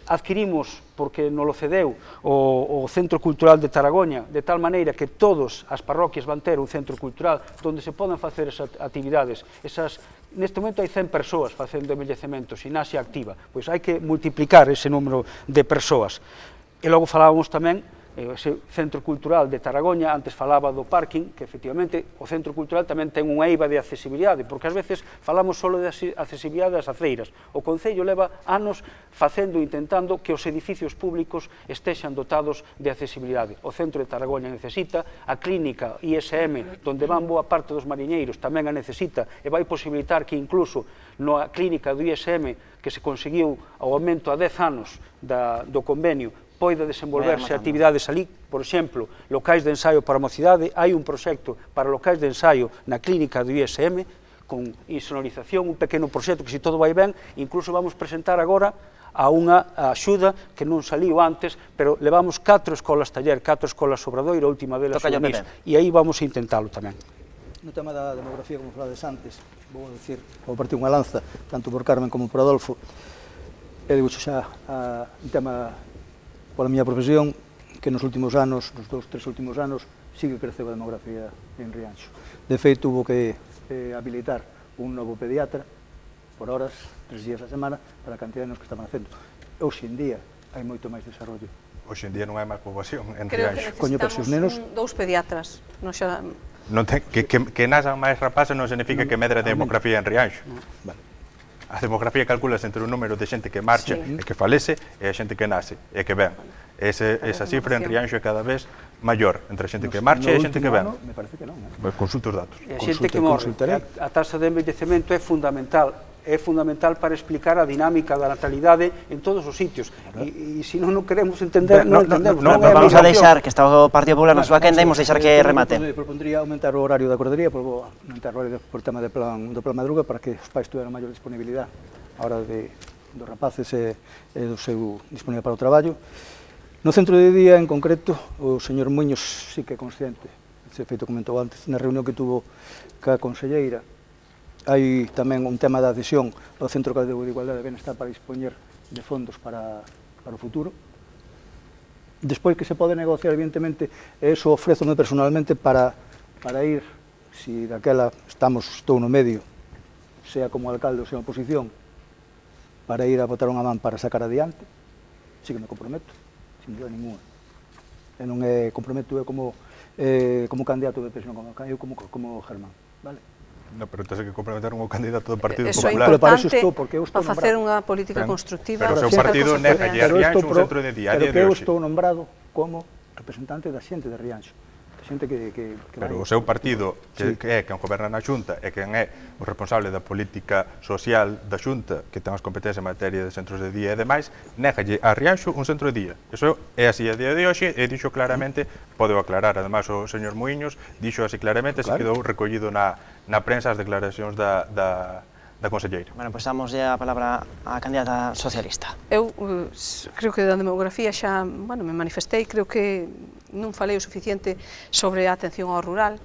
Adquirimos, porque nos lo cedeu o Centro Cultural de Taragoña, de tal maneira que todas as parroquias van ter un centro cultural onde se poden facer esas actividades. Neste momento hai 100 persoas facendo envellecemento, ximnasia activa, pois hai que multiplicar ese número de persoas. E logo falábamos tamén ese Centro Cultural de Taragoña, antes falaba do parking, que efectivamente o Centro Cultural tamén ten unha eiva de accesibilidade, porque ás veces falamos só de accesibilidade das aceiras. O Concello leva anos intentando que os edificios públicos estexan dotados de accesibilidade. O Centro de Taragoña necesita, a clínica ISM, donde van boa parte dos mariñeiros, tamén a necesita, e vai posibilitar que incluso na clínica do ISM, que se conseguiu o aumento a 10 anos do convenio, poida desenvolverse actividades ali, por exemplo, locais de ensaio para a mocidade. Hai un proxecto para locais de ensaio na clínica do ISM, con insonorización, un pequeno proxecto que, se todo vai ben, incluso vamos presentar agora a unha axuda que non saliu antes, pero levamos 4 escolas taller, 4 escolas Obradoiro, a última delas o NIS, e aí vamos a intentalo tamén. No tema da demografía, como falades antes, vou dicir, vou partir unha lanza, tanto por Carmen como por Adolfo, e digo xa un tema pola miña profesión, que nos últimos anos, nos 2-3 últimos anos, sigue creceu a demografía en Rianxo. De feito, hubo que habilitar un novo pediatra por horas, 3 días a semana, para a cantidad de nos que estaban facendo. Hoxe en día hai moito máis desarrollo. Hoxe en día non hai máis poboación en Creo Rianxo. que necesitamos 2 pediatras. Que nasan máis rapaces non significa que medre a demografía en Rianxo. A demografía calculase entre o número de xente que marcha e que falece e a xente que nace e que ven. Esa cifra en Rianxo é cada vez maior entre a xente que marcha e a xente que ven. Me parece que non. Consulta os datos. E a xente que morre, a taxa de envellecemento é fundamental para explicar a dinámica da natalidade en todos os sitios. E se non queremos entender, non entendemos. Vamos a deixar que está o Partido Popular na súa quenda e imos deixar que remate. Propondría aumentar o horario da guardería, aumentar o horario por tema do plan madruga, para que os pais tuveran maior disponibilidade a hora dos rapaces e do seu disponible para o traballo. No centro de día, en concreto, o señor Muñoz sí que é consciente, ese feito comentou antes, na reunión que tuvo ca conselleira. Hai tamén un tema da adhesión ao Centro Galego de Igualdade e Benestar para dispoñer de fondos para o futuro. Despois que se pode negociar, evidentemente, e iso ofrézome personalmente para ir, se daquela estou no medio, sea como alcalde ou sea oposición, para ir a botar unha man para sacar adiante, sí que me comprometo, sin dúda ninguna. E non me comprometo como candidato de presión, como Germán, vale? No, pero tens que comprometer un candidato do Partido Eso é Popular. importante para facer unha política constructiva. Pero o seu partido nega lle a Rianxo un centro de día. Pero que eu estou nombrado como representante da xente de Rianxo. Xente que pero o seu partido, que é quen goberna na Xunta e quen é o responsable da política social da Xunta, que ten as competencias en materia de centros de día e demais, négalle a Rianxo un centro de día. Eso é así a día de hoxe, e dixo claramente, podeu aclarar, ademais o señor Muiños, dixo así claramente, se quedou recollido na prensa as declaracións da conselleira. Bueno, pois damos a palabra á candidata socialista. Eu creo que da demografía xa, me manifestei, creo que non falei o suficiente sobre a atención ao rural.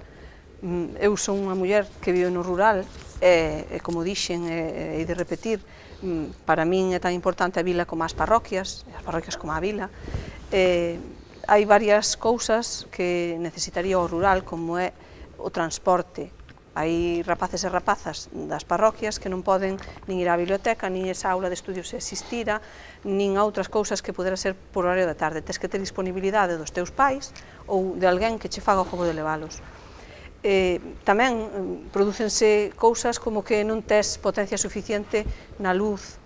Eu son unha muller que vive no rural e como dixen, e de repetir, para min é tan importante a vila como as parroquias como a vila. Hai varias cousas que necesitaría o rural, como é o transporte. Hai rapaces e rapazas das parroquias que non poden nin ir á biblioteca, nin esa aula de estudios se existira, nin a outras cousas que pudera ser por horario da tarde. Tes que ter disponibilidade dos teus pais ou de alguén que che faga o favor de leválos. Tamén prodúcense cousas como que non tes potencia suficiente na luz,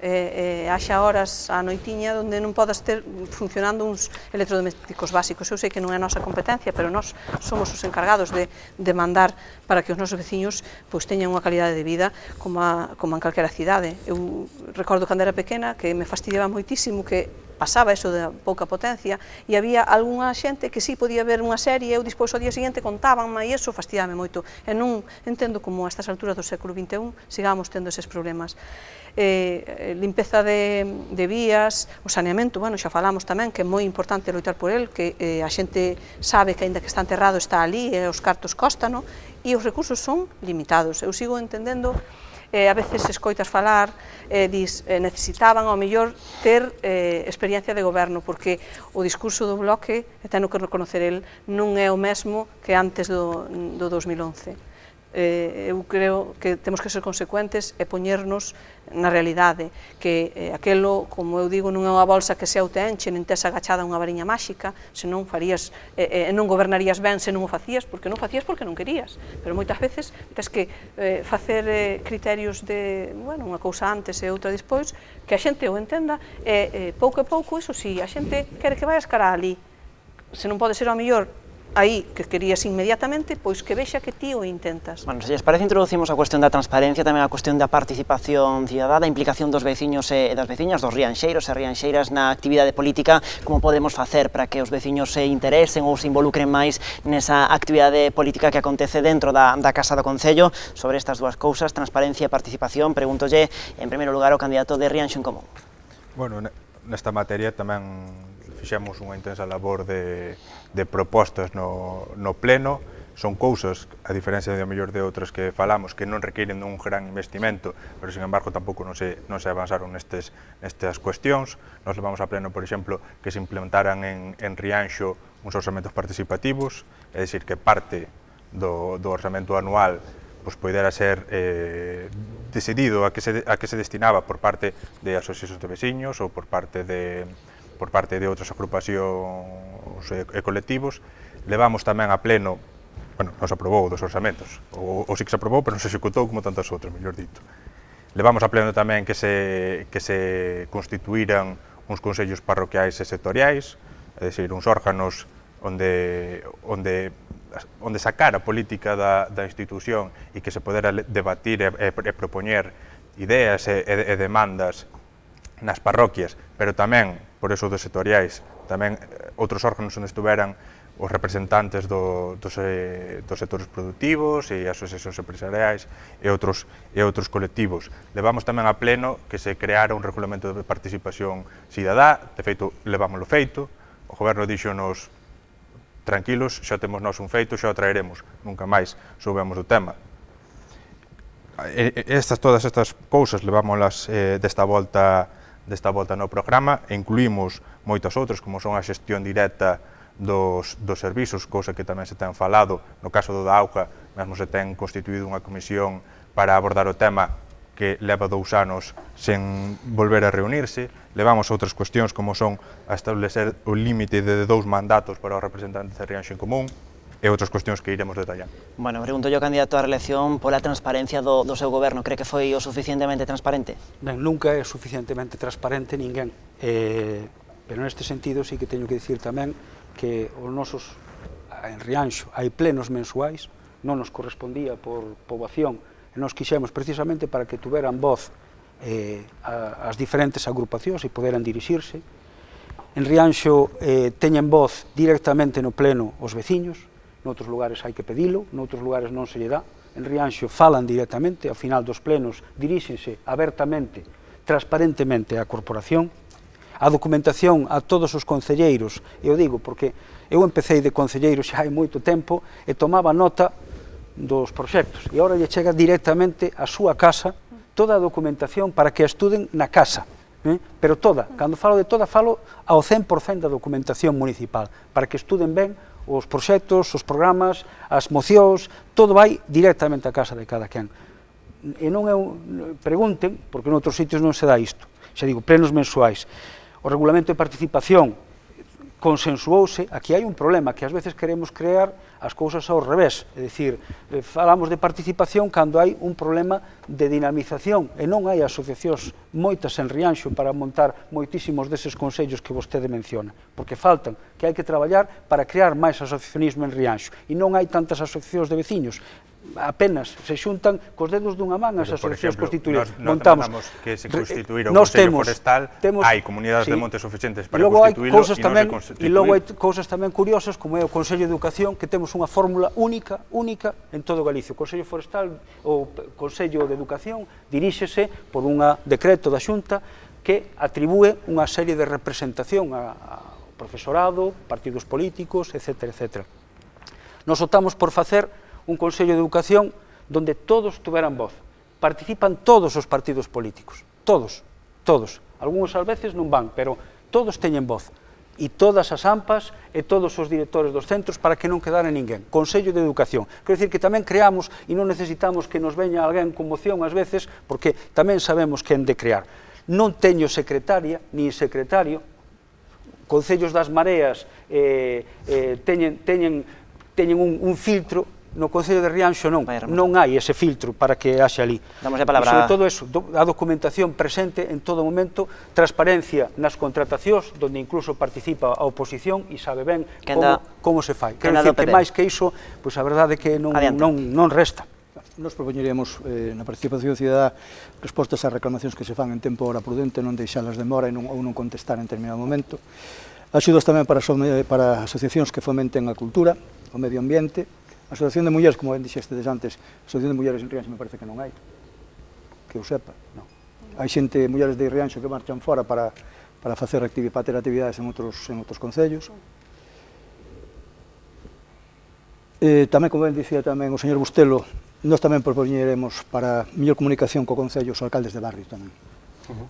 haxa horas á noitiña onde non podas ter funcionando uns electrodomésticos básicos. Eu sei que non é a nosa competencia, pero nós somos os encargados de demandar para que os nosos veciños teñan unha calidade de vida como en calquera cidade. Eu recordo cando era pequena que me fastidiaba moitísimo que pasaba eso da pouca potencia e había algunha xente que si podía ver unha serie e eu despois ao día seguinte contábanme e iso fastidiame moito. E non entendo como a estas alturas do século XXI sigamos tendo eses problemas. Limpeza de vías, o saneamento, xa falamos tamén que é moi importante loitar por el, que a xente sabe que aínda que está enterrado está ali e os cartos cóstano e os recursos son limitados. Eu sigo entendendo a veces escoitas falar, dis, necesitaban ao mellor ter experiencia de goberno, porque o discurso do Bloque, e teno que reconocer el, non é o mesmo que antes do 2011. Eu creo que temos que ser consecuentes e poñernos na realidade, que aquelo, como eu digo, non é unha bolsa que se autoenche, nin tes agachada unha variña máxica, senón farías, non gobernarías ben se non o facías porque non querías, pero moitas veces tes que facer criterios de, bueno, unha cousa antes e outra despois, que a xente o entenda, e pouco a pouco, iso sí, a xente quere que vayas cara ali, se non pode ser ao mellor aí que querías inmediatamente, pois que vexa que ti o intentas. Bueno, se lles parece, introducimos a cuestión da transparencia, tamén a cuestión da participación cidadá, da implicación dos veciños e das veciñas, dos rianxeiros e rianxeiras na actividade política. Como podemos facer para que os veciños se interesen ou se involucren máis nesa actividade política que acontece dentro da Casa do Concello? Sobre estas dúas cousas, transparencia e participación, pregúntolle en primeiro lugar ao candidato de Rianxo en Común. Bueno, nesta materia tamén fixemos unha intensa labor de propostas no pleno. Son cousas, a diferencia de mellor de outras que falamos, que non requiren un gran investimento, pero sin embargo tampouco non se avanzaron nestas cuestións. Nos levamos a pleno, por exemplo, que se implementaran en Rianxo uns orzamentos participativos, é dicir, que parte do orzamento anual pois poidera ser decidido a que se destinaba por parte de asociacións de veciños ou por parte de outras agrupacións e colectivos. Levamos tamén a pleno, bueno, non se aprobou dos orzamentos, ou sí que se aprobou, pero non se executou como tantas outras, mellor dito. Levamos a pleno tamén que se constituíran uns consellos parroquiais e sectoriais, é dicir, uns órganos onde sacar a política da institución e que se podera debatir e propoñer ideas e demandas nas parroquias, pero tamén, por eso dos sectoriais, tamén outros órganos onde estuveran os representantes dos sectores productivos e asociacións empresariais e outros colectivos. Levamos tamén a pleno que se creara un regulamento de participación cidadá, de feito, levámoslo feito, o goberno díxonos tranquilos, xa temos nós un feito, xa o traeremos, nunca máis soubemos do tema. Todas estas cousas levámoslas desta volta no programa e incluímos moitas outras, como son a xestión directa dos servizos, cousa que tamén se ten falado. No caso do da auga, mesmo se ten constituído unha comisión para abordar o tema que leva 2 anos sen volver a reunirse. Levamos outras cuestións, como son a establecer o límite de 2 mandatos para os representantes de Rianxo en Común, e outras cuestións que iremos detallando. Bueno, pregunto yo, candidato á reelección, pola transparencia do seu goberno. Cree que foi o suficientemente transparente? Ben, nunca é suficientemente transparente ninguén, pero neste sentido sí que teño que dicir tamén que os nosos, en Rianxo, hai plenos mensuais, non nos correspondía por poboación, e nos quixemos precisamente para que tuveran voz as diferentes agrupacións e poderan dirixirse. En Rianxo teñen voz directamente no pleno os veciños, noutros lugares hai que pedilo, noutros lugares non se lle dá. En Rianxo falan directamente, ao final dos plenos diríxense abertamente, transparentemente á corporación. A documentación a todos os concelleiros, eu digo porque eu empecé de concelleiro xa hai moito tempo e tomaba nota dos proxectos e agora lle chega directamente á súa casa toda a documentación para que a estuden na casa, pero toda, cando falo de toda, falo ao 100% da documentación municipal, para que estuden ben os proxectos, os programas, as mocións, todo vai directamente á casa de cada quen. E non pregunten, porque noutros sitios non se dá isto, xa digo, plenos mensuais. O regulamento de participación consensuouse, aquí hai un problema, que ás veces queremos crear as cousas ao revés, é dicir, falamos de participación cando hai un problema de dinamización, e non hai asociacións moitas en Rianxo para montar moitísimos deses consellos que vostede menciona, porque faltan, que hai que traballar para crear máis asociacionismo en Rianxo, e non hai tantas asociacións de veciños, apenas se xuntan cos dedos dunha man as asociacións constituídas. Montamos que se constituíra un Consello Forestal, hai comunidades de montes suficientes para constituílo e logo hai cousas tamén curiosas, como é o Consello de Educación, que temos unha fórmula única en todo Galicia. O Consello Forestal, o Consello de Educación, diríxese por un decreto da Xunta que atribúe unha serie de representación ao profesorado, partidos políticos, etc. Nos optamos por facer un Consello de Educación donde todos tuveran voz, participan todos os partidos políticos, todos. Algúns ás veces non van, pero todos teñen voz. E todas as AMPAs e todos os directores dos centros para que non quedara ninguén. Consello de Educación. Quero dicir que tamén creamos e non necesitamos que nos veña alguén con moción ás veces, porque tamén sabemos quen de crear. Non teño secretaria, ni secretario. Concellos das Mareas teñen un filtro. No Concello de Rianxo non hai ese filtro para que haxe ali. Damos a palabra. E sobre todo eso, a documentación presente en todo momento, transparencia nas contratacións, onde incluso participa a oposición e sabe ben como se fai. Quero dicir que máis que iso, pois a verdade é que non resta. Nos propoñeríamos na participación cidadá respostas ás reclamacións que se fan en tempo hora prudente, non deixalas de mora ou non contestar en determinado momento. Axudas tamén para asociacións que fomenten a cultura, o medio ambiente. A Asociación de Mulleres, como ben dixestes antes, a Asociación de Mulleres en Rianxo me parece que non hai, que eu sepa, non. Hai xente, mulleres de Rianxo, que marchan fora para ter actividades en outros concellos. Tamén, como ben dicía tamén o señor Bustelo, nós tamén propoñeremos para mellor comunicación co concello os alcaldes de barrio tamén,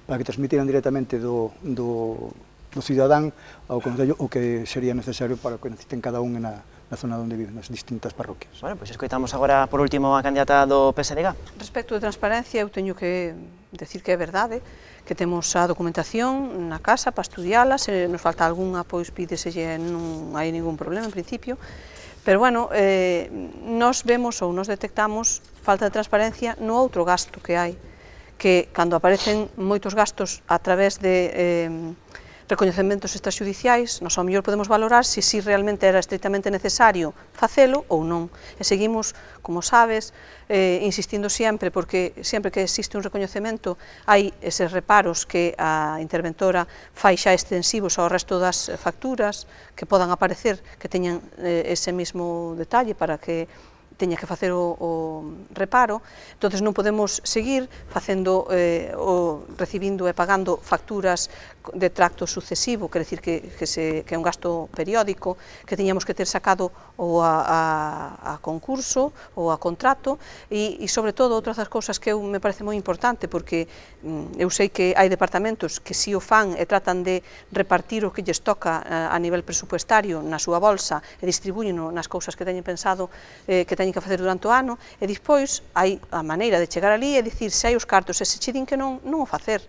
para que transmitiran directamente do cidadán ao concello o que sería necesario para que necesiten cada un na zona onde viven, nas distintas parroquias. Bueno, pois escoitamos agora por último a candidata do PSDG. Respecto de transparencia, eu teño que decir que é verdade, que temos a documentación na casa para estudiala, se nos falta algunha, pois pídeselle, non hai ningún problema en principio, pero bueno, nos vemos ou nos detectamos falta de transparencia no outro gasto que hai, que cando aparecen moitos gastos a través de recoñecementos extraxudiciais, nós ao mellor podemos valorar se realmente era estritamente necesario facelo ou non. E seguimos, como sabes, insistindo sempre, porque sempre que existe un recoñecemento hai eses reparos que a interventora fai xa extensivos ao resto das facturas que podan aparecer, que teñan ese mismo detalle para que teña que facer o reparo, entonces non podemos seguir facendo recibindo e pagando facturas de tracto sucesivo, quer decir que é un gasto periódico, que teñamos que ter sacado ou a concurso ou a contrato e sobre todo outras das cousas que me parece moi importante, porque eu sei que hai departamentos que si o fan e tratan de repartir o que lles toca a nivel presupuestario na súa bolsa e distribúyeno nas cousas que teñen pensado que teñen que facer durante o ano, e despois hai a maneira de chegar ali e dicir se hai os cartos e se che din que non o facer,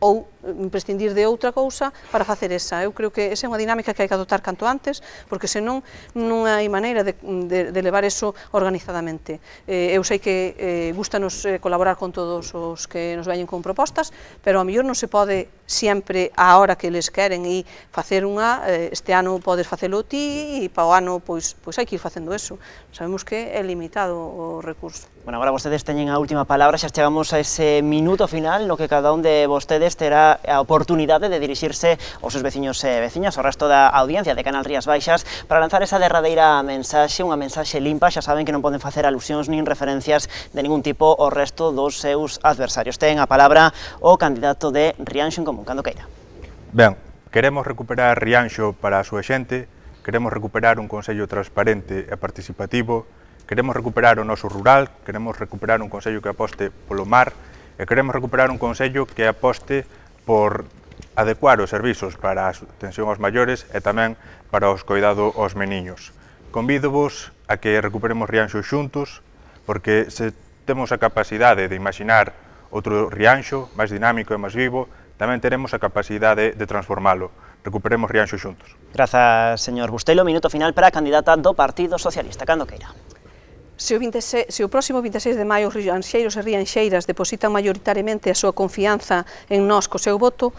ou prescindir de outra cousa para facer esa. Eu creo que esa é unha dinámica que hai que adoptar canto antes, porque senón non hai maneira de levar eso organizadamente. Eu sei que gustanos colaborar con todos os que nos veñen con propostas, pero ao mellor non se pode sempre a hora que les queren e facer unha, este ano podes facelo ti e para o ano pois hai que ir facendo eso. Sabemos que é limitado o recurso. Bueno, agora vostedes teñen a última palabra, xa chegamos a ese minuto final no que cada un de vostedes terá a oportunidade de dirixirse aos seus veciños e veciñas, ao resto da audiencia de Canal Rías Baixas, para lanzar esa derradeira mensaxe, unha mensaxe limpa. Xa saben que non poden facer alusións nin referencias de ningún tipo ao resto dos seus adversarios. Ten a palabra o candidato de Rianxo en Común, cando queira. Ben, queremos recuperar Rianxo para a súa xente, queremos recuperar un concello transparente e participativo, queremos recuperar o noso rural, queremos recuperar un concello que aposte polo mar e queremos recuperar un concello que aposte por adecuar os servizos para a atención aos maiores e tamén para os cuidado aos meniños. Convídovos a que recuperemos Rianxo xuntos, porque se temos a capacidade de imaginar outro Rianxo máis dinámico e máis vivo, tamén teremos a capacidade de transformalo. Recuperemos Rianxo xuntos. Grazas, señor Bustelo. Minuto final para a candidata do Partido Socialista, cando queira. Se o próximo 26 de maio os rianxeiros e rianxeiras depositan maioritariamente a súa confianza en nós co seu voto,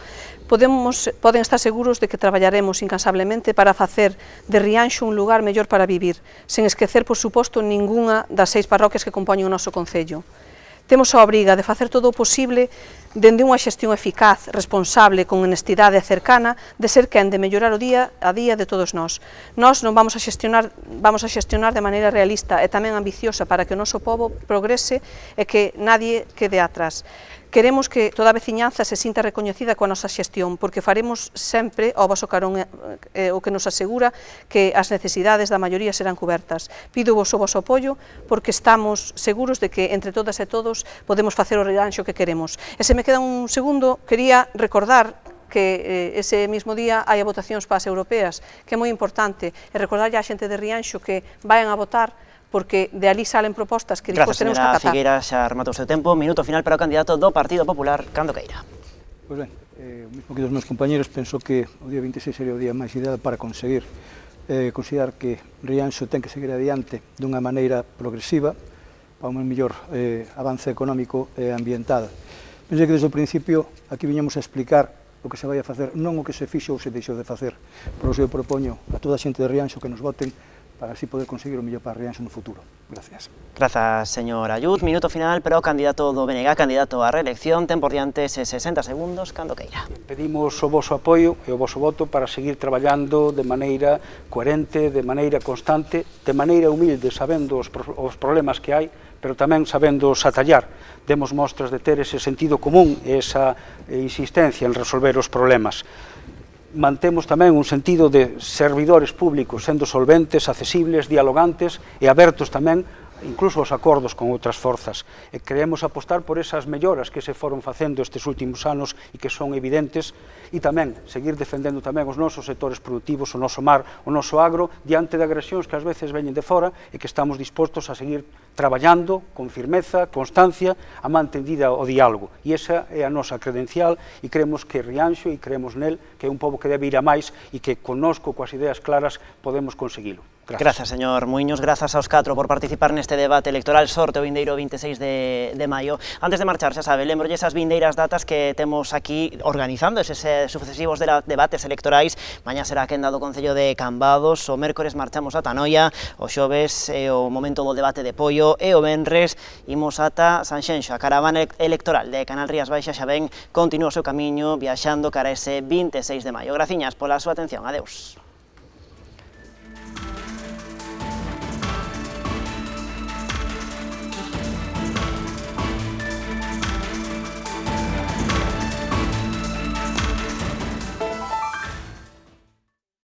poden estar seguros de que traballaremos incansablemente para facer de Rianxo un lugar mellor para vivir, sen esquecer, por suposto, ningunha das 6 parroquias que compoñen o noso concello. Temos a obriga de facer todo o posible dende unha xestión eficaz, responsable, con honestidade e cercana, de ser quen de mellorar o día a día de todos nós. Nós non vamos a xestionar de maneira realista e tamén ambiciosa para que o noso pobo progrese e que nadie quede atrás. Queremos que toda a veciñanza se sinta recoñecida coa nosa xestión, porque faremos sempre ao voso carón o que nos asegura que as necesidades da maioría serán cubertas. Pido vos o voso apoio porque estamos seguros de que entre todas e todos podemos facer o Rianxo que queremos. E se me queda un segundo, quería recordar que ese mismo día hai votacións para as europeas, que é moi importante, e recordarlle á xente de Rianxo que vayan a votar porque de ali salen propostas que despois tenemos que acatar. Gracias, señora Figueira, xa rematou o seu tempo. Minuto final para o candidato do Partido Popular, Cando Queira. Pois ben, o mesmo que dos meus compañeros, penso que o día 26 sería o día máis ideal para conseguir considerar que Rianxo ten que seguir adiante dunha maneira progresiva para un mellor avance económico e ambiental. Penso que desde o principio aquí viñamos a explicar o que se vai a facer, non o que se fixo ou se deixou de facer. Por iso eu propoño a toda a xente de Rianxo que nos voten para así poder conseguir o mellor para Rianxo no futuro. Gracias. Grazas, señor Ayud. Minuto final para o candidato do BNG, candidato á reelección. Ten por diante 60 segundos, Cando Queira. Pedimos o voso apoio e o voso voto para seguir traballando de maneira coherente, de maneira constante, de maneira humilde, sabendo os problemas que hai, pero tamén sabendo atallar. Demos mostras de ter ese sentido común e esa insistencia en resolver os problemas. Mantemos tamén un sentido de servidores públicos, sendo solventes, accesibles, dialogantes e abertos tamén incluso os acordos con outras forzas. E queremos apostar por esas melloras que se foron facendo estes últimos anos e que son evidentes, e tamén seguir defendendo tamén os nosos sectores productivos, o noso mar, o noso agro, diante de agresións que ás veces veñen de fora e que estamos dispostos a seguir traballando con firmeza, constancia, a mantendida o diálogo. E esa é a nosa credencial e creemos que Rianxo e creemos nel que é un pobo que debe ir a máis e que connosco, coas ideas claras, podemos conseguilo. Grazas, señor Muiños, grazas aos 4 por participar neste debate electoral. Sorte o vindeiro 26 de maio. Antes de marchar, xa sabe, lembrolle esas vindeiras datas que temos aquí organizando eses sucesivos debates electorais. Mañá será a quenda do Concello de Cambados, o mércores marchamos ata Noia, o xoves é o momento do debate de Poio e o venres imos ata Sanxenxo. A caravana electoral de Canal Rías Baixas xa ven, continúa o seu camiño viaxando cara a ese 26 de maio. Graciñas pola súa atención, adeus.